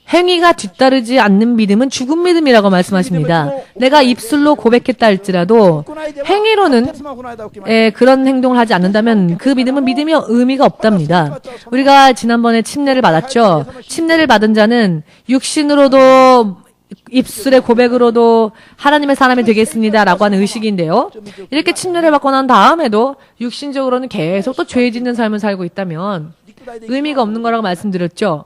행위가 뒤따르지 않는 믿음은 죽은 믿음이라고 말씀하십니다. 내가 입술로 고백했다 할지라도 행위로는 그런 행동을 하지 않는다면 그 믿음은 믿음이 의미가 없답니다. 우리가 지난번에 침례를 받았죠. 침례를 받은 자는 육신으로도 입술의 고백으로도 하나님의 사람이 되겠습니다라고 하는 의식인데요. 이렇게 침례를 받고 난 다음에도 육신적으로는 계속 또 죄 짓는 삶을 살고 있다면 의미가 없는 거라고 말씀드렸죠.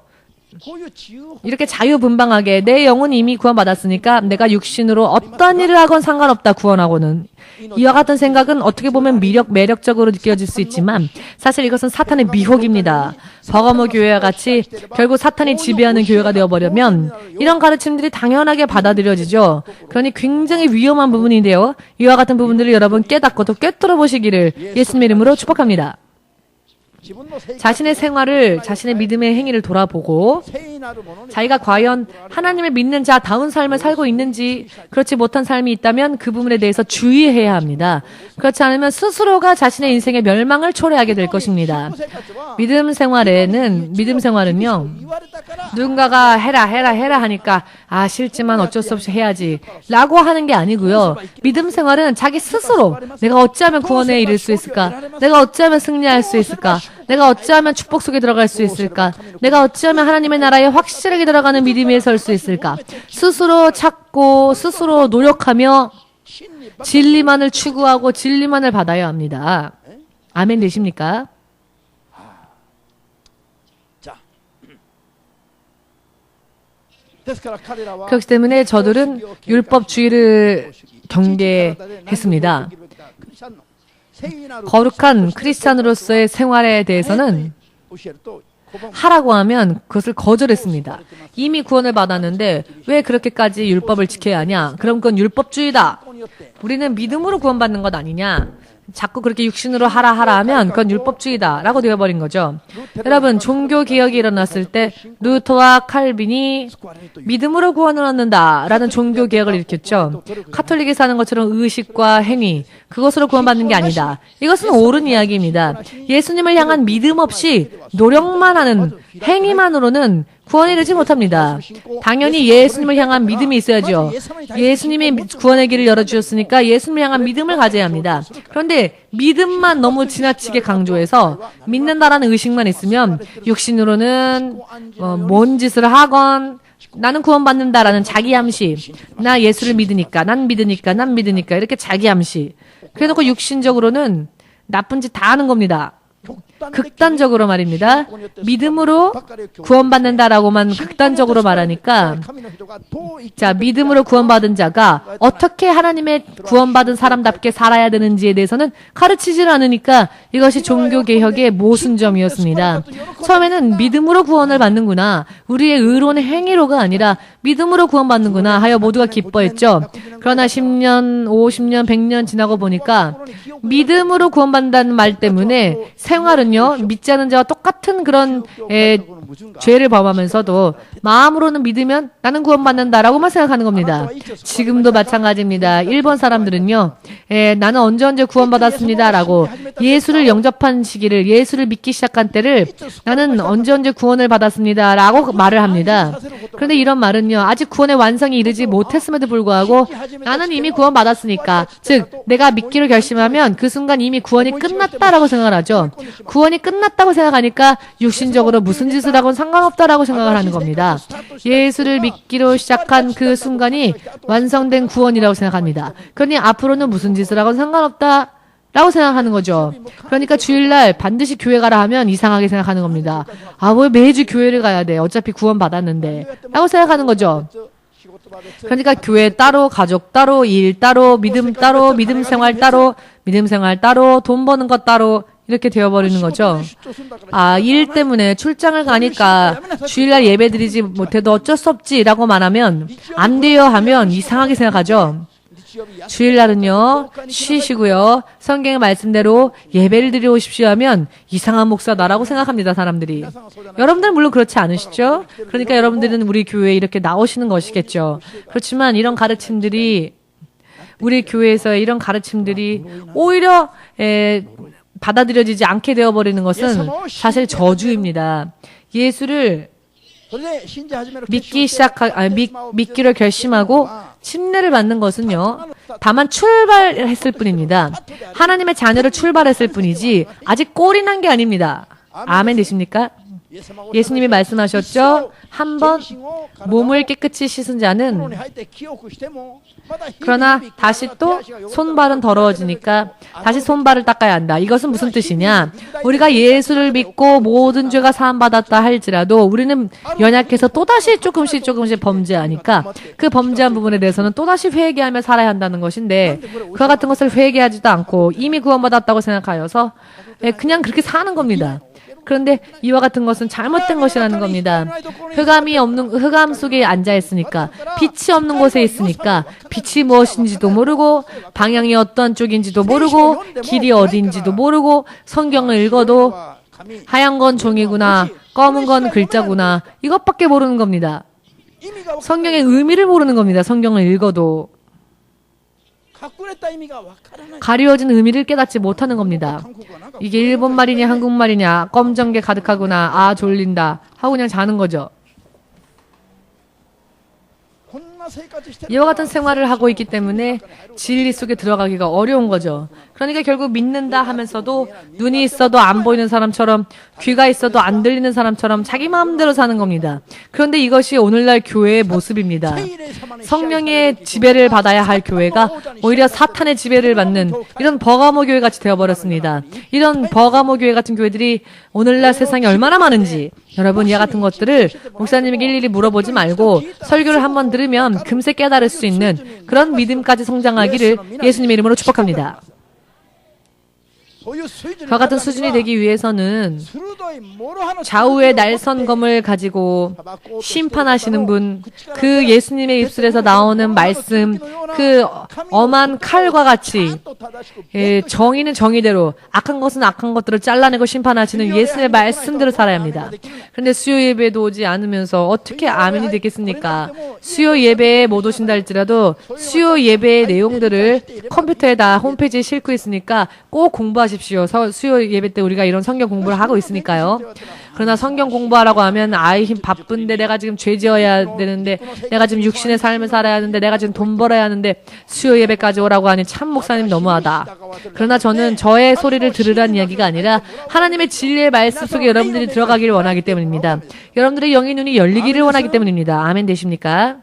이렇게 자유분방하게 내 영은 이미 구원받았으니까 내가 육신으로 어떤 일을 하건 상관없다 구원하고는 이와 같은 생각은 어떻게 보면 매력적으로 느껴질 수 있지만 사실 이것은 사탄의 미혹입니다. 버가모 교회와 같이 결국 사탄이 지배하는 교회가 되어버리면 이런 가르침들이 당연하게 받아들여지죠. 그러니 굉장히 위험한 부분인데요. 이와 같은 부분들을 여러분 깨닫고 또 꿰뚫어 보시기를 예수님의 이름으로 축복합니다. 자신의 생활을, 자신의 믿음의 행위를 돌아보고 자기가 과연 하나님을 믿는 자다운 삶을 살고 있는지 그렇지 못한 삶이 있다면 그 부분에 대해서 주의해야 합니다. 그렇지 않으면 스스로가 자신의 인생의 멸망을 초래하게 될 것입니다. 믿음 생활은요. 누군가가 해라 하니까 싫지만 어쩔 수 없이 해야지 라고 하는 게 아니고요. 믿음 생활은 자기 스스로 내가 어찌하면 구원에 이를 수 있을까? 내가 어찌하면 승리할 수 있을까? 내가 어찌하면 축복 속에 들어갈 수 있을까? 내가 어찌하면 하나님의 나라에 확실하게 들어가는 믿음에 설 수 있을까? 스스로 찾고 스스로 노력하며 진리만을 추구하고 진리만을 받아야 합니다. 아멘 되십니까? 그렇기 때문에 저들은 율법주의를 경계했습니다. 거룩한 크리스찬으로서의 생활에 대해서는 하라고 하면 그것을 거절했습니다. 이미 구원을 받았는데 왜 그렇게까지 율법을 지켜야 하냐? 그럼 그건 율법주의다. 우리는 믿음으로 구원받는 것 아니냐? 자꾸 그렇게 육신으로 하라 하면 그건 율법주의다라고 되어버린 거죠. 여러분, 종교개혁이 일어났을 때 루터와 칼빈이 믿음으로 구원을 얻는다라는 종교개혁을 일으켰죠. 카톨릭에서 하는 것처럼 의식과 행위, 그것으로 구원받는 게 아니다. 이것은 옳은 이야기입니다. 예수님을 향한 믿음 없이 노력만 하는 행위만으로는 구원에 이르지 못합니다. 당연히 예수님을 향한 믿음이 있어야죠. 예수님이 구원의 길을 열어주셨으니까 예수님을 향한 믿음을 가져야 합니다. 그런데 믿음만 너무 지나치게 강조해서 믿는다라는 의식만 있으면 육신으로는 뭔 짓을 하건 나는 구원받는다라는 자기 암시, 나 예수를 믿으니까, 난 믿으니까 이렇게 자기 암시. 그래놓고 육신적으로는 나쁜 짓 다 하는 겁니다. 극단적으로 말입니다. 믿음으로 구원받는다라고만 극단적으로 말하니까, 자, 믿음으로 구원받은 자가 어떻게 하나님의 구원받은 사람답게 살아야 되는지에 대해서는 가르치질 않으니까 이것이 종교개혁의 모순점이었습니다. 처음에는 믿음으로 구원을 받는구나, 우리의 의로운 행위로가 아니라 믿음으로 구원받는구나 하여 모두가 기뻐했죠. 그러나 10년, 50년, 100년 지나고 보니까 믿음으로 구원받는다는 말 때문에 생활은요, 믿지 않은 자와 똑같은 그런 죄를 범하면서도 마음으로는 믿으면 나는 구원받는다라고만 생각하는 겁니다. 지금도 마찬가지입니다. 일본 사람들은요, 나는 언제 구원받았습니다라고 예수를 영접한 시기를, 예수를 믿기 시작한 때를 나는 언제 구원을 받았습니다라고 말을 합니다. 그런데 이런 말은요, 아직 구원의 완성이 이르지 못했음에도 불구하고 나는 이미 구원받았으니까, 즉 내가 믿기로 결심하면 그 순간 이미 구원이 끝났다라고 생각을 하죠. 구원이 끝났다고 생각하니까 육신적으로 무슨 짓을 하건 상관없다라고 생각을 하는 겁니다. 예수를 믿기로 시작한 그 순간이 완성된 구원이라고 생각합니다. 그러니 앞으로는 무슨 짓을 하건 상관없다 라고 생각하는 거죠. 그러니까 주일날 반드시 교회 가라 하면 이상하게 생각하는 겁니다. 아, 왜 매주 교회를 가야 돼? 어차피 구원 받았는데 라고 생각하는 거죠. 그러니까 교회 따로, 가족 따로, 일 따로, 믿음 따로, 믿음 생활 따로, 돈 버는 것 따로 이렇게 되어버리는 거죠. 아, 일 때문에 출장을 가니까 주일날 예배 드리지 못해도 어쩔 수 없지라고 말하면 안 돼요 하면 이상하게 생각하죠. 주일날은요, 쉬시고요, 성경의 말씀대로 예배를 드리러 오십시오 하면 이상한 목사다라고 생각합니다, 사람들이. 여러분들은 물론 그렇지 않으시죠? 그러니까 여러분들은 우리 교회에 이렇게 나오시는 것이겠죠. 그렇지만 이런 가르침들이, 우리 교회에서의 이런 가르침들이 오히려 받아들여지지 않게 되어버리는 것은 사실 저주입니다. 예수를 믿기를 결심하고 침례를 받는 것은요, 다만 출발했을 뿐입니다. 하나님의 자녀를 출발했을 뿐이지 아직 꼴이 난 게 아닙니다. 아멘 되십니까? 예수님이 말씀하셨죠? 한번 몸을 깨끗이 씻은 자는, 그러나 다시 또 손발은 더러워지니까 다시 손발을 닦아야 한다. 이것은 무슨 뜻이냐? 우리가 예수를 믿고 모든 죄가 사함받았다 할지라도 우리는 연약해서 또다시 조금씩 범죄하니까 그 범죄한 부분에 대해서는 또다시 회개하며 살아야 한다는 것인데, 그와 같은 것을 회개하지도 않고 이미 구원받았다고 생각하여서 그냥 그렇게 사는 겁니다. 그런데 이와 같은 것은 잘못된 것이라는 겁니다. 흑암 속에 앉아 있으니까, 빛이 없는 곳에 있으니까 빛이 무엇인지도 모르고, 방향이 어떤 쪽인지도 모르고, 길이 어딘지도 모르고, 성경을 읽어도 하얀 건 종이구나, 검은 건 글자구나, 이것밖에 모르는 겁니다. 성경의 의미를 모르는 겁니다. 성경을 읽어도 가리워진 의미를 깨닫지 못하는 겁니다. 이게 일본말이냐 한국말이냐, 검정게 가득하구나, 아 졸린다 하고 그냥 자는 거죠. 이와 같은 생활을 하고 있기 때문에 진리 속에 들어가기가 어려운 거죠. 그러니까 결국 믿는다 하면서도 눈이 있어도 안 보이는 사람처럼 귀가 있어도 안 들리는 사람처럼 자기 마음대로 사는 겁니다. 그런데 이것이 오늘날 교회의 모습입니다. 성령의 지배를 받아야 할 교회가 오히려 사탄의 지배를 받는 이런 버가모 교회 같이 되어버렸습니다. 이런 버가모 교회 같은 교회들이 오늘날 세상에 얼마나 많은지 여러분 이와 같은 것들을 목사님에게 일일이 물어보지 말고 설교를 한번 들으면 금세 깨달을 수 있는 그런 믿음까지 성장하기를 예수님의 이름으로 축복합니다. 저 같은 수준이 되기 위해서는 좌우의 날선검을 가지고 심판하시는 분, 그 예수님의 입술에서 나오는 말씀, 그 엄한 칼과 같이 정의는 정의대로, 악한 것은 악한 것들을 잘라내고 심판하시는 예수님의 말씀대로 살아야 합니다. 그런데 수요 예배도 오지 않으면서 어떻게 아멘이 되겠습니까? 수요 예배에 못 오신다 할지라도 수요 예배의 내용들을 컴퓨터에다 홈페이지에 싣고 있으니까 꼭 공부하십시오. 수요 예배 때 우리가 이런 성경 공부를 하고 있으니까요. 그러나 성경 공부하라고 하면 바쁜데 내가 지금 죄 지어야 되는데 내가 지금 육신의 삶을 살아야 하는데 내가 지금 돈 벌어야 하는데 수요 예배까지 오라고 하니 참 목사님 너무하다. 그러나 저는 저의 소리를 들으란 이야기가 아니라 하나님의 진리의 말씀 속에 여러분들이 들어가기를 원하기 때문입니다. 여러분들의 영의 눈이 열리기를 원하기 때문입니다. 아멘 되십니까?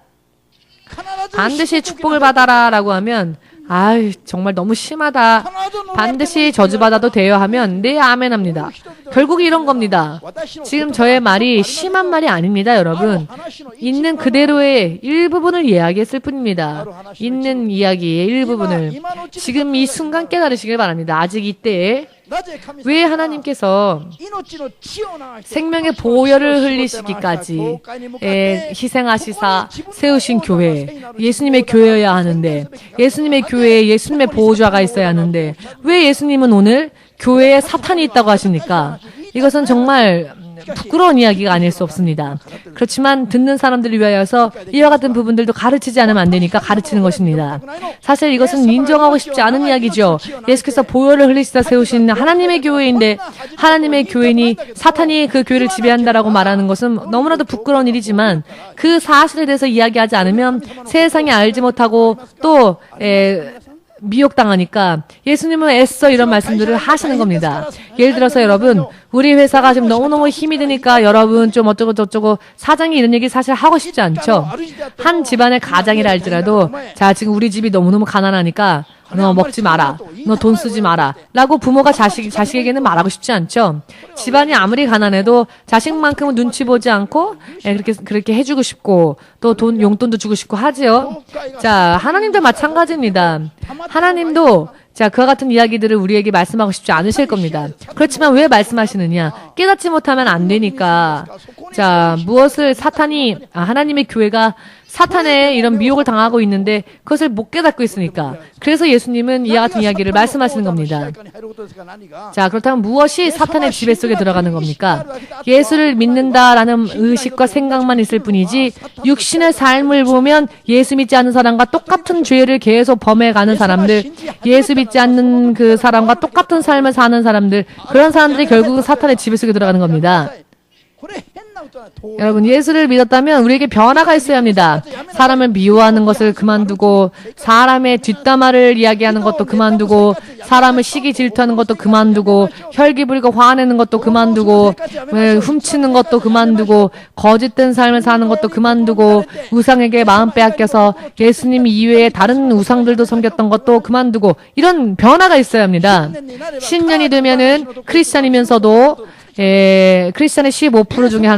반드시 축복을 받아라 라고 하면 정말 너무 심하다. 반드시 저주받아도 돼요 하면 네 아멘합니다. 결국 이런 겁니다. 지금 저의 말이 심한 말이 아닙니다, 여러분. 있는 그대로의 일부분을 이야기했을 뿐입니다. 있는 이야기의 일부분을 지금 이 순간 깨달으시길 바랍니다. 아직 이때에 왜 하나님께서 생명의 보혈을 흘리시기까지 희생하시사 세우신 교회, 예수님의 교회여야 하는데 예수님의 교회에 예수님의 보호자가 있어야 하는데 왜 예수님은 오늘 교회에 사탄이 있다고 하십니까? 이것은 정말 부끄러운 이야기가 아닐 수 없습니다. 그렇지만 듣는 사람들을 위하여서 이와 같은 부분들도 가르치지 않으면 안 되니까 가르치는 것입니다. 사실 이것은 인정하고 싶지 않은 이야기죠. 예수께서 보혈을 흘리시다 세우신 하나님의 교회인데 하나님의 교회니 사탄이 그 교회를 지배한다라고 말하는 것은 너무나도 부끄러운 일이지만 그 사실에 대해서 이야기하지 않으면 세상이 알지 못하고 또 미혹당하니까 예수님은 애써 이런 말씀들을 하시는 겁니다. 예를 들어서 여러분, 우리 회사가 지금 너무너무 힘이 드니까 여러분 좀 어쩌고 저쩌고 사장이 이런 얘기 사실 하고 싶지 않죠. 한 집안의 가장이라 할지라도 자, 지금 우리 집이 너무너무 가난하니까 너 먹지 마라. 너 돈 쓰지 마라. 라고 부모가 자식에게는 말하고 싶지 않죠. 집안이 아무리 가난해도 자식만큼은 눈치 보지 않고 그렇게 해주고 싶고 또 용돈도 주고 싶고 하지요. 자, 하나님도 마찬가지입니다. 하나님도 자, 그와 같은 이야기들을 우리에게 말씀하고 싶지 않으실 겁니다. 그렇지만 왜 말씀하시느냐? 깨닫지 못하면 안 되니까. 자, 무엇을 하나님의 교회가 사탄의 이런 미혹을 당하고 있는데 그것을 못 깨닫고 있으니까. 그래서 예수님은 이와 같은 이야기를 말씀하시는 겁니다. 자, 그렇다면 무엇이 사탄의 지배 속에 들어가는 겁니까? 예수를 믿는다라는 의식과 생각만 있을 뿐이지 육신의 삶을 보면 예수 믿지 않는 사람과 똑같은 죄를 계속 범해가는 사람들, 예수 믿지 않는 그 사람과 똑같은 삶을 사는 사람들, 그런 사람들이 결국은 사탄의 지배 속에 들어가는 겁니다. 여러분, 예수를 믿었다면 우리에게 변화가 있어야 합니다. 사람을 미워하는 것을 그만두고 사람의 뒷담화를 이야기하는 것도 그만두고 사람을 시기 질투하는 것도 그만두고 혈기 부리고 화내는 것도 그만두고 훔치는 것도 그만두고 거짓된 삶을 사는 것도 그만두고 우상에게 마음 빼앗겨서 예수님 이외에 다른 우상들도 섬겼던 것도 그만두고 이런 변화가 있어야 합니다. 신년이 되면은 크리스찬이면서도 크리스찬의 15% 중에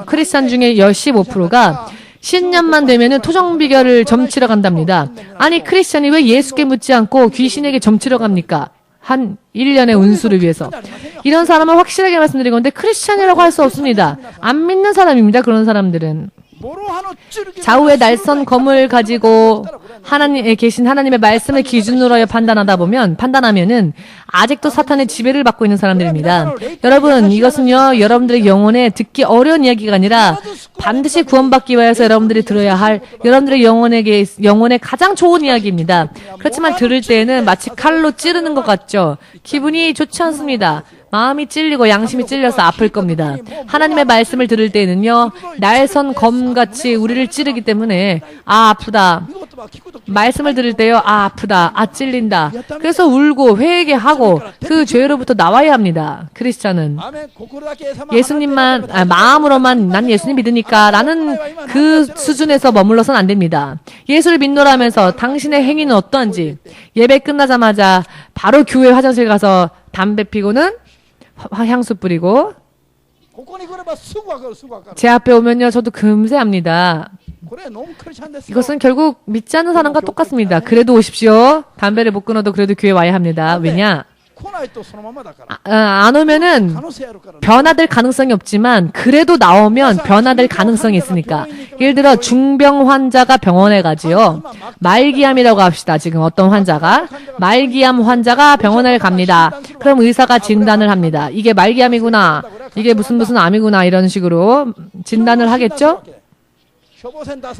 크리스찬 중에 15%가 신년만 되면은 토정비결을 점치러 간답니다. 아니, 크리스찬이 왜 예수께 묻지 않고 귀신에게 점치러 갑니까? 한 1년의 운수를 위해서. 이런 사람은 확실하게 말씀드린 건데 크리스찬이라고 할 수 없습니다. 안 믿는 사람입니다. 그런 사람들은. 좌우의 날선 검을 가지고 하나님에 계신 하나님의 말씀을 기준으로 판단하면은 아직도 사탄의 지배를 받고 있는 사람들입니다. 여러분, 이것은요, 여러분들의 영혼에 듣기 어려운 이야기가 아니라 반드시 구원받기 위해서 여러분들이 들어야 할 여러분들의 영혼에 가장 좋은 이야기입니다. 그렇지만 들을 때에는 마치 칼로 찌르는 것 같죠. 기분이 좋지 않습니다. 마음이 찔리고 양심이 찔려서 아플 겁니다. 하나님의 말씀을 들을 때는요, 날선 검같이 우리를 찌르기 때문에 아프다. 말씀을 들을 때요, 아, 아프다, 아, 찔린다. 그래서 울고 회개하고 그 죄로부터 나와야 합니다. 크리스찬은. 예수님만, 마음으로만 난 예수님 믿으니까 라는 그 수준에서 머물러선 안 됩니다. 예수를 믿노라면서 당신의 행위는 어떠한지 예배 끝나자마자 바로 교회 화장실 가서 담배 피고는 향수 뿌리고 제 앞에 오면요, 저도 금세 합니다. 이것은 결국 믿지 않는 사람과 똑같습니다. 그래도 오십시오. 담배를 못 끊어도 그래도 교회 와야 합니다. 왜냐? 안 오면은 변화될 가능성이 없지만 그래도 나오면 변화될 가능성이 있으니까. 예를 들어 중병 환자가 병원에 가지요. 말기암이라고 합시다. 지금 어떤 환자가 말기암 환자가 병원에 갑니다. 그럼 의사가 진단을 합니다. 이게 말기암이구나. 이게 무슨 암이구나. 이런 식으로 진단을 하겠죠.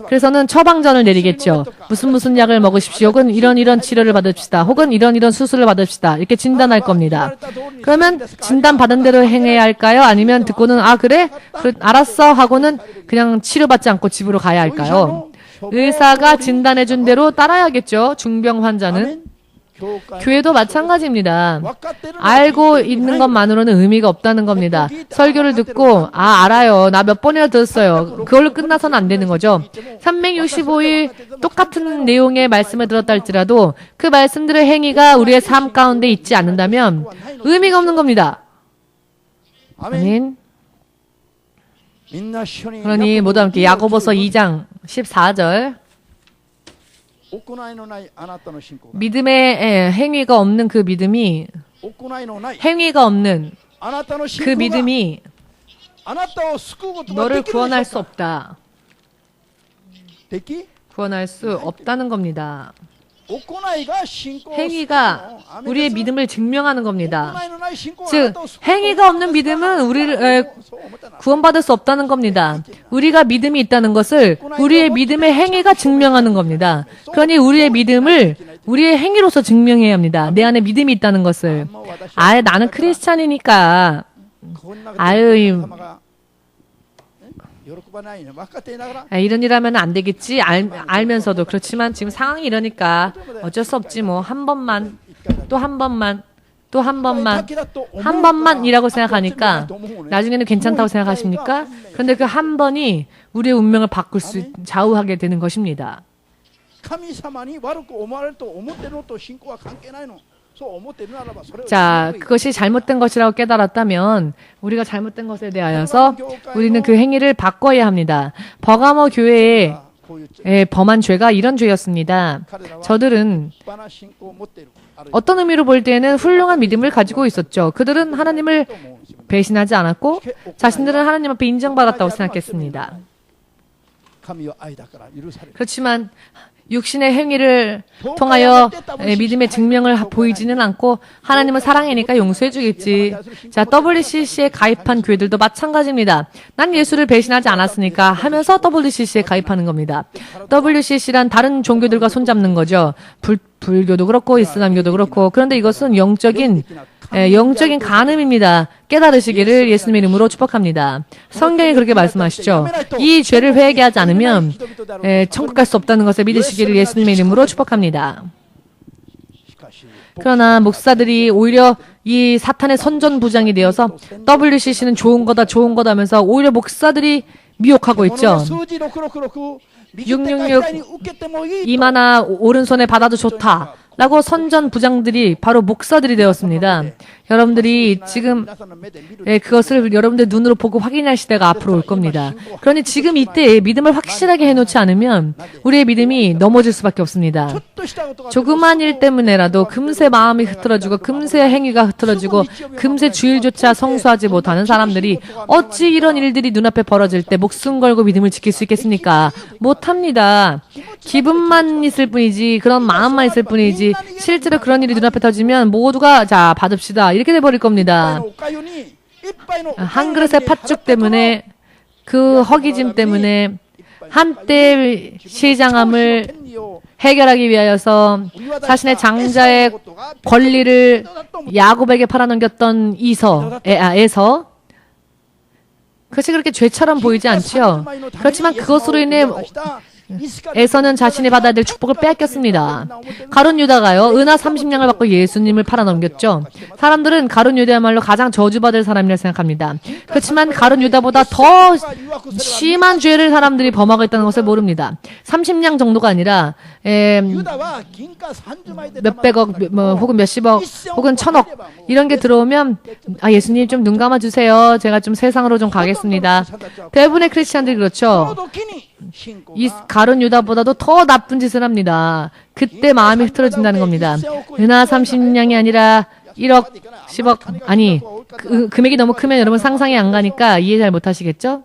그래서는 처방전을 내리겠죠. 무슨 약을 먹으십시오. 혹은 이런 치료를 받읍시다. 혹은 이런 수술을 받읍시다. 이렇게 진단할 겁니다. 그러면 진단 받은 대로 행해야 할까요? 아니면 듣고는 그래? 알았어 하고는 그냥 치료받지 않고 집으로 가야 할까요? 의사가 진단해준 대로 따라야겠죠. 중병 환자는. 교회도 마찬가지입니다. 알고 있는 것만으로는 의미가 없다는 겁니다. 설교를 듣고 알아요. 나 몇 번이나 들었어요. 그걸로 끝나서는 안 되는 거죠. 365일 똑같은 내용의 말씀을 들었다 할지라도 그 말씀들의 행위가 우리의 삶 가운데 있지 않는다면 의미가 없는 겁니다. 아멘. 그러니 모두 함께 야고보서 2장 14절 믿음의 행위가 없는 그 믿음이 행위가 없는 그 믿음이 너를 구원할 수 없다. 구원할 수 없다는 겁니다. 행위가 우리의 믿음을 증명하는 겁니다. 즉 행위가 없는 믿음은 우리를 구원받을 수 없다는 겁니다. 우리가 믿음이 있다는 것을 우리의 믿음의 행위가 증명하는 겁니다. 그러니 우리의 믿음을 우리의 행위로서 증명해야 합니다. 내 안에 믿음이 있다는 것을. 나는 크리스찬이니까 이런 일 하면 안 되겠지 알면서도 그렇지만 지금 상황이 이러니까 어쩔 수 없지 뭐 한 번만 또 한 번만 또 한 번만이라고 생각하니까 나중에는 괜찮다고 생각하십니까? 그런데 그 한 번이 우리의 운명을 바꿀 수 좌우하게 되는 것입니다. 자, 그것이 잘못된 것이라고 깨달았다면 우리가 잘못된 것에 대하여서 우리는 그 행위를 바꿔야 합니다. 버가모 교회의 범한 죄가 이런 죄였습니다. 저들은 어떤 의미로 볼 때는 훌륭한 믿음을 가지고 있었죠. 그들은 하나님을 배신하지 않았고 자신들은 하나님 앞에 인정받았다고 생각했습니다. 그렇지만 육신의 행위를 통하여 믿음의 증명을 보이지는 않고 하나님은 사랑이니까 용서해 주겠지. 자, WCC에 가입한 교회들도 마찬가지입니다. 난 예수를 배신하지 않았으니까 하면서 WCC에 가입하는 겁니다. WCC란 다른 종교들과 손잡는 거죠. 불교도 그렇고 이슬람교도 그렇고. 그런데 이것은 영적인 간음입니다. 깨달으시기를 예수님의 이름으로 축복합니다. 성경이 그렇게 말씀하시죠. 이 죄를 회개하지 않으면 천국 갈 수 없다는 것을 믿으시기를 예수님의 이름으로 축복합니다. 그러나 목사들이 오히려 이 사탄의 선전부장이 되어서 WCC는 좋은 거다 하면서 오히려 목사들이 미혹하고 있죠. 666 이마나 오른손에 받아도 좋다 라고 선전 부장들이 바로 목사들이 되었습니다. 여러분들이 지금 그것을 여러분들 눈으로 보고 확인할 시대가 앞으로 올 겁니다. 그러니 지금 이때 믿음을 확실하게 해놓지 않으면 우리의 믿음이 넘어질 수밖에 없습니다. 조그만 일 때문에라도 금세 마음이 흐트러지고 금세 행위가 흐트러지고 금세 주일조차 성수하지 못하는 사람들이 어찌 이런 일들이 눈앞에 벌어질 때 목숨 걸고 믿음을 지킬 수 있겠습니까? 못합니다. 기분만 있을 뿐이지 그런 마음만 있을 뿐이지 실제로 그런 일이 눈앞에 터지면 모두가 자 받읍시다 이렇게 돼버릴 겁니다. 한 그릇의 팥죽 때문에 그 허기짐 때문에 한때 시장함을 해결하기 위하여서 자신의 장자의 권리를 야곱에게 팔아넘겼던 에서 그것이 그렇게 죄처럼 보이지 않죠. 그렇지만 그것으로 인해 에서는 자신이 받아야 될 축복을 빼앗겼습니다. 가룟 유다가요, 은하 30냥을 받고 예수님을 팔아넘겼죠. 사람들은 가룟 유다야말로 가장 저주받을 사람이라 생각합니다. 그렇지만 가룟 유다보다 더 심한 죄를 사람들이 범하고 있다는 것을 모릅니다. 30냥 정도가 아니라 몇백억, 혹은 몇십억, 혹은 천억 이런 게 들어오면 예수님 좀 눈 감아주세요. 제가 좀 세상으로 좀 가겠습니다. 대부분의 크리스찬들이 그렇죠. 이 가룟 유다보다도 더 나쁜 짓을 합니다. 그때 마음이 흐트러진다는 겁니다. 은하 30냥이 아니라 1억, 10억, 아니 금액이 너무 크면 여러분 상상이 안 가니까 이해 잘 못하시겠죠?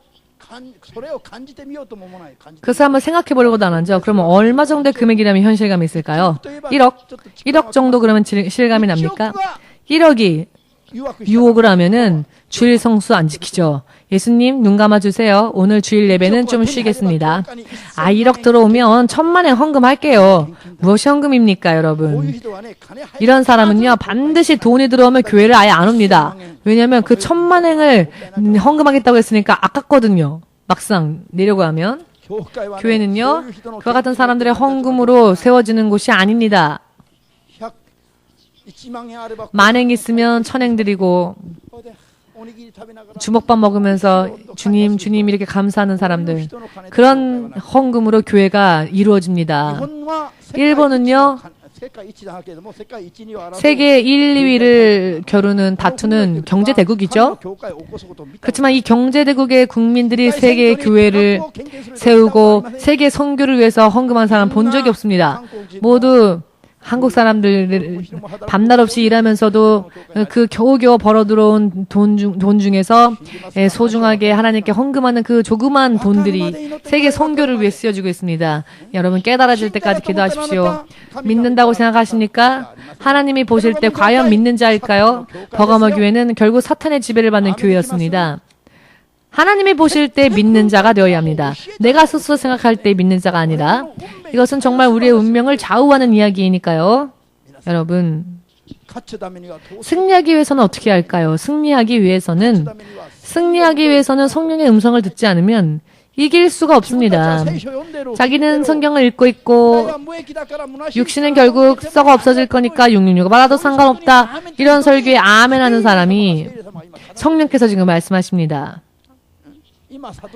그래서 한번 생각해 보려고도 안 하죠. 그러면 얼마 정도의 금액이라면 현실감이 있을까요? 1억 정도 그러면 실감이 납니까? 1억이 유혹을 하면은 주일 성수 안 지키죠. 예수님 눈 감아주세요. 오늘 주일 예배는 좀 쉬겠습니다. 1억 들어오면 1000만엔 헌금할게요. 무엇이 헌금입니까, 여러분? 이런 사람은요, 반드시 돈이 들어오면 교회를 아예 안 옵니다. 왜냐하면 그 1000만엔을 헌금하겠다고 했으니까 아깝거든요. 막상 내려고 하면. 교회는요, 그와 같은 사람들의 헌금으로 세워지는 곳이 아닙니다. 만행 있으면 천행 드리고 주먹밥 먹으면서 주님 이렇게 감사하는 사람들, 그런 헌금으로 교회가 이루어집니다. 일본은요, 세계 1, 2위를 다투는 경제대국이죠. 그렇지만 이 경제대국의 국민들이 세계 교회를 세우고 세계 선교를 위해서 헌금한 사람 본 적이 없습니다. 모두 한국 사람들 밤낮 없이 일하면서도 그 겨우겨우 벌어 들어온 돈 중에서 소중하게 하나님께 헌금하는 그 조그만 돈들이 세계 선교를 위해 쓰여지고 있습니다. 여러분 깨달아질 때까지 기도하십시오. 믿는다고 생각하십니까? 하나님이 보실 때 과연 믿는 자일까요? 버가모 교회는 결국 사탄의 지배를 받는 교회였습니다. 하나님이 보실 때 믿는 자가 되어야 합니다. 내가 스스로 생각할 때 믿는 자가 아니라, 이것은 정말 우리의 운명을 좌우하는 이야기이니까요. 여러분, 승리하기 위해서는 어떻게 할까요? 승리하기 위해서는 성령의 음성을 듣지 않으면 이길 수가 없습니다. 자기는 성경을 읽고 있고 육신은 결국 썩어 없어질 거니까 666을 받아도 상관없다, 이런 설교에 아멘 하는 사람이 성령께서 지금 말씀하십니다.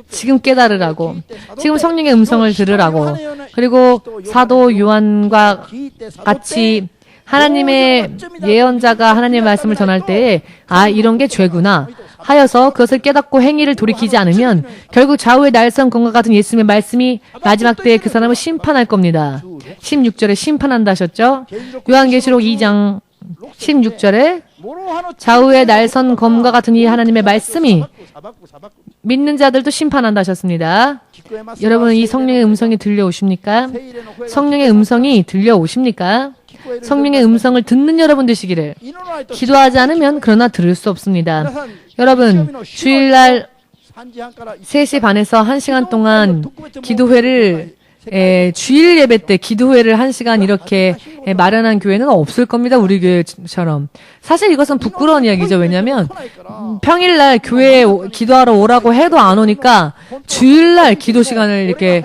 지금 깨달으라고, 지금 성령의 음성을 들으라고, 그리고 사도 요한과 같이 하나님의 예언자가 하나님의 말씀을 전할 때에 이런 게 죄구나 하여서 그것을 깨닫고 행위를 돌이키지 않으면 결국 좌우의 날성검과 같은 예수님의 말씀이 마지막 때에 그 사람을 심판할 겁니다. 16절에 심판한다 하셨죠? 요한계시록 2장 16절에 좌우의 날선 검과 같은 이 하나님의 말씀이 믿는 자들도 심판한다 하셨습니다. 여러분, 이 성령의 음성이 들려오십니까? 성령의 음성이 들려오십니까? 성령의 음성을 듣는 여러분 되시기를. 기도하지 않으면 그러나 들을 수 없습니다. 여러분, 주일날 3시 반에서 1시간 동안 기도회를 주일 예배 때 기도회를 1시간 이렇게 마련한 교회는 없을 겁니다. 우리 교회처럼. 사실 이것은 부끄러운 이야기죠. 왜냐하면 평일날 교회에 기도하러 오라고 해도 안 오니까 주일날 기도 시간을 이렇게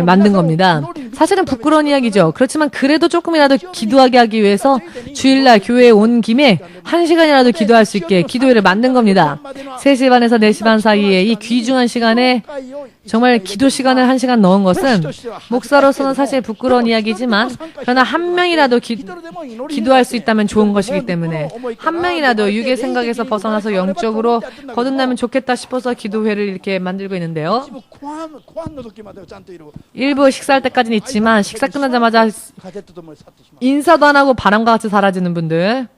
만든 겁니다. 사실은 부끄러운 이야기죠. 그렇지만 그래도 조금이라도 기도하게 하기 위해서 주일날 교회에 온 김에 1시간이라도 기도할 수 있게 기도회를 만든 겁니다. 3시 반에서 4시 반 사이에 이 귀중한 시간에 정말 기도 시간을 1시간 넣은 것은 목사로서는 사실 부끄러운 이야기지만, 그러나 한 명이라도 기도할 수 있다면 좋은 것이기 때문에 한 명이라도 육의 생각에서 벗어나서 영적으로 거듭나면 좋겠다 싶어서 기도회를 이렇게 만들고 있는데요. 일부 식사할 때까지는 있지만 식사 끝나자마자 인사도 안 하고 바람과 같이 사라지는 분들,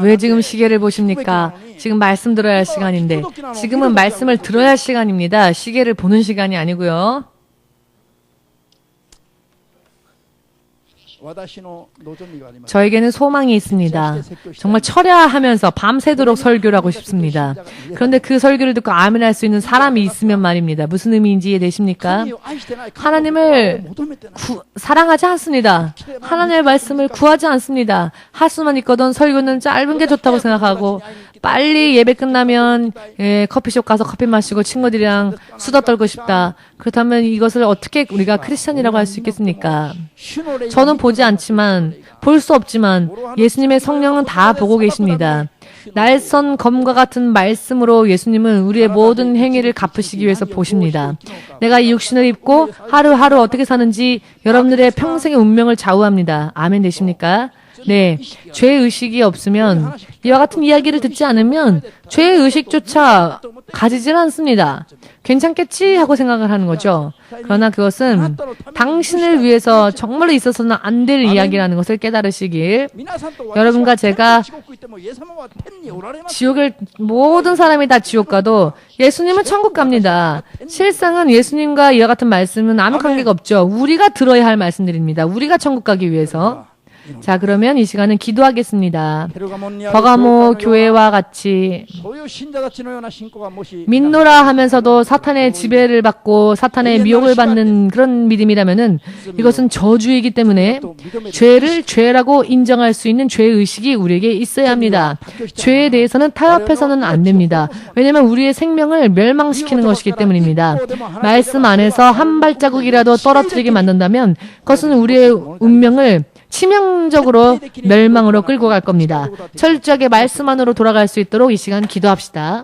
왜 지금 시계를 보십니까? 지금 말씀 들어야 할 시간인데, 지금은 말씀을 들어야 할 시간입니다. 시계를 보는 시간이 아니고요. 저에게는 소망이 있습니다. 정말 철야하면서 밤새도록 설교를 하고 싶습니다. 그런데 그 설교를 듣고 아멘할 수 있는 사람이 있으면 말입니다. 무슨 의미인지 이해되십니까? 하나님을 사랑하지 않습니다. 하나님의 말씀을 구하지 않습니다. 할 수만 있거든 설교는 짧은 게 좋다고 생각하고 빨리 예배 끝나면 커피숍 가서 커피 마시고 친구들이랑 수다 떨고 싶다. 그렇다면 이것을 어떻게 우리가 크리스천이라고 할 수 있겠습니까? 저는 보지 않지만 볼 수 없지만 예수님의 성령은 다 보고 계십니다. 날선 검과 같은 말씀으로 예수님은 우리의 모든 행위를 갚으시기 위해서 보십니다. 내가 이 육신을 입고 하루하루 어떻게 사는지 여러분들의 평생의 운명을 좌우합니다. 아멘 되십니까? 네, 죄의식이 없으면 이와 같은 이야기를 듣지 않으면 죄의식조차 가지질 않습니다. 괜찮겠지 하고 생각을 하는 거죠. 그러나 그것은 당신을 위해서 정말로 있어서는 안 될 이야기라는 것을 깨달으시길 여러분과 제가 지옥을 모든 사람이 다 지옥 가도 예수님은 천국 갑니다. 실상은 예수님과 이와 같은 말씀은 아무 관계가 없죠. 우리가 들어야 할 말씀들입니다. 우리가 천국 가기 위해서. 자, 그러면 이 시간은 기도하겠습니다. 버가모 교회와 같이 믿노라 하면서도 사탄의 지배를 받고 사탄의 미혹을 받는 그런 믿음이라면은 이것은 저주이기 때문에 죄를 죄라고 인정할 수 있는 죄의식이 우리에게 있어야 합니다. 죄에 대해서는 타협해서는 안 됩니다. 왜냐하면 우리의 생명을 멸망시키는 것이기 때문입니다. 말씀 안에서 한 발자국이라도 떨어뜨리게 만든다면 그것은 우리의 운명을 치명적으로 멸망으로 끌고 갈 겁니다. 철저하게 말씀 안으로 돌아갈 수 있도록 이 시간 기도합시다.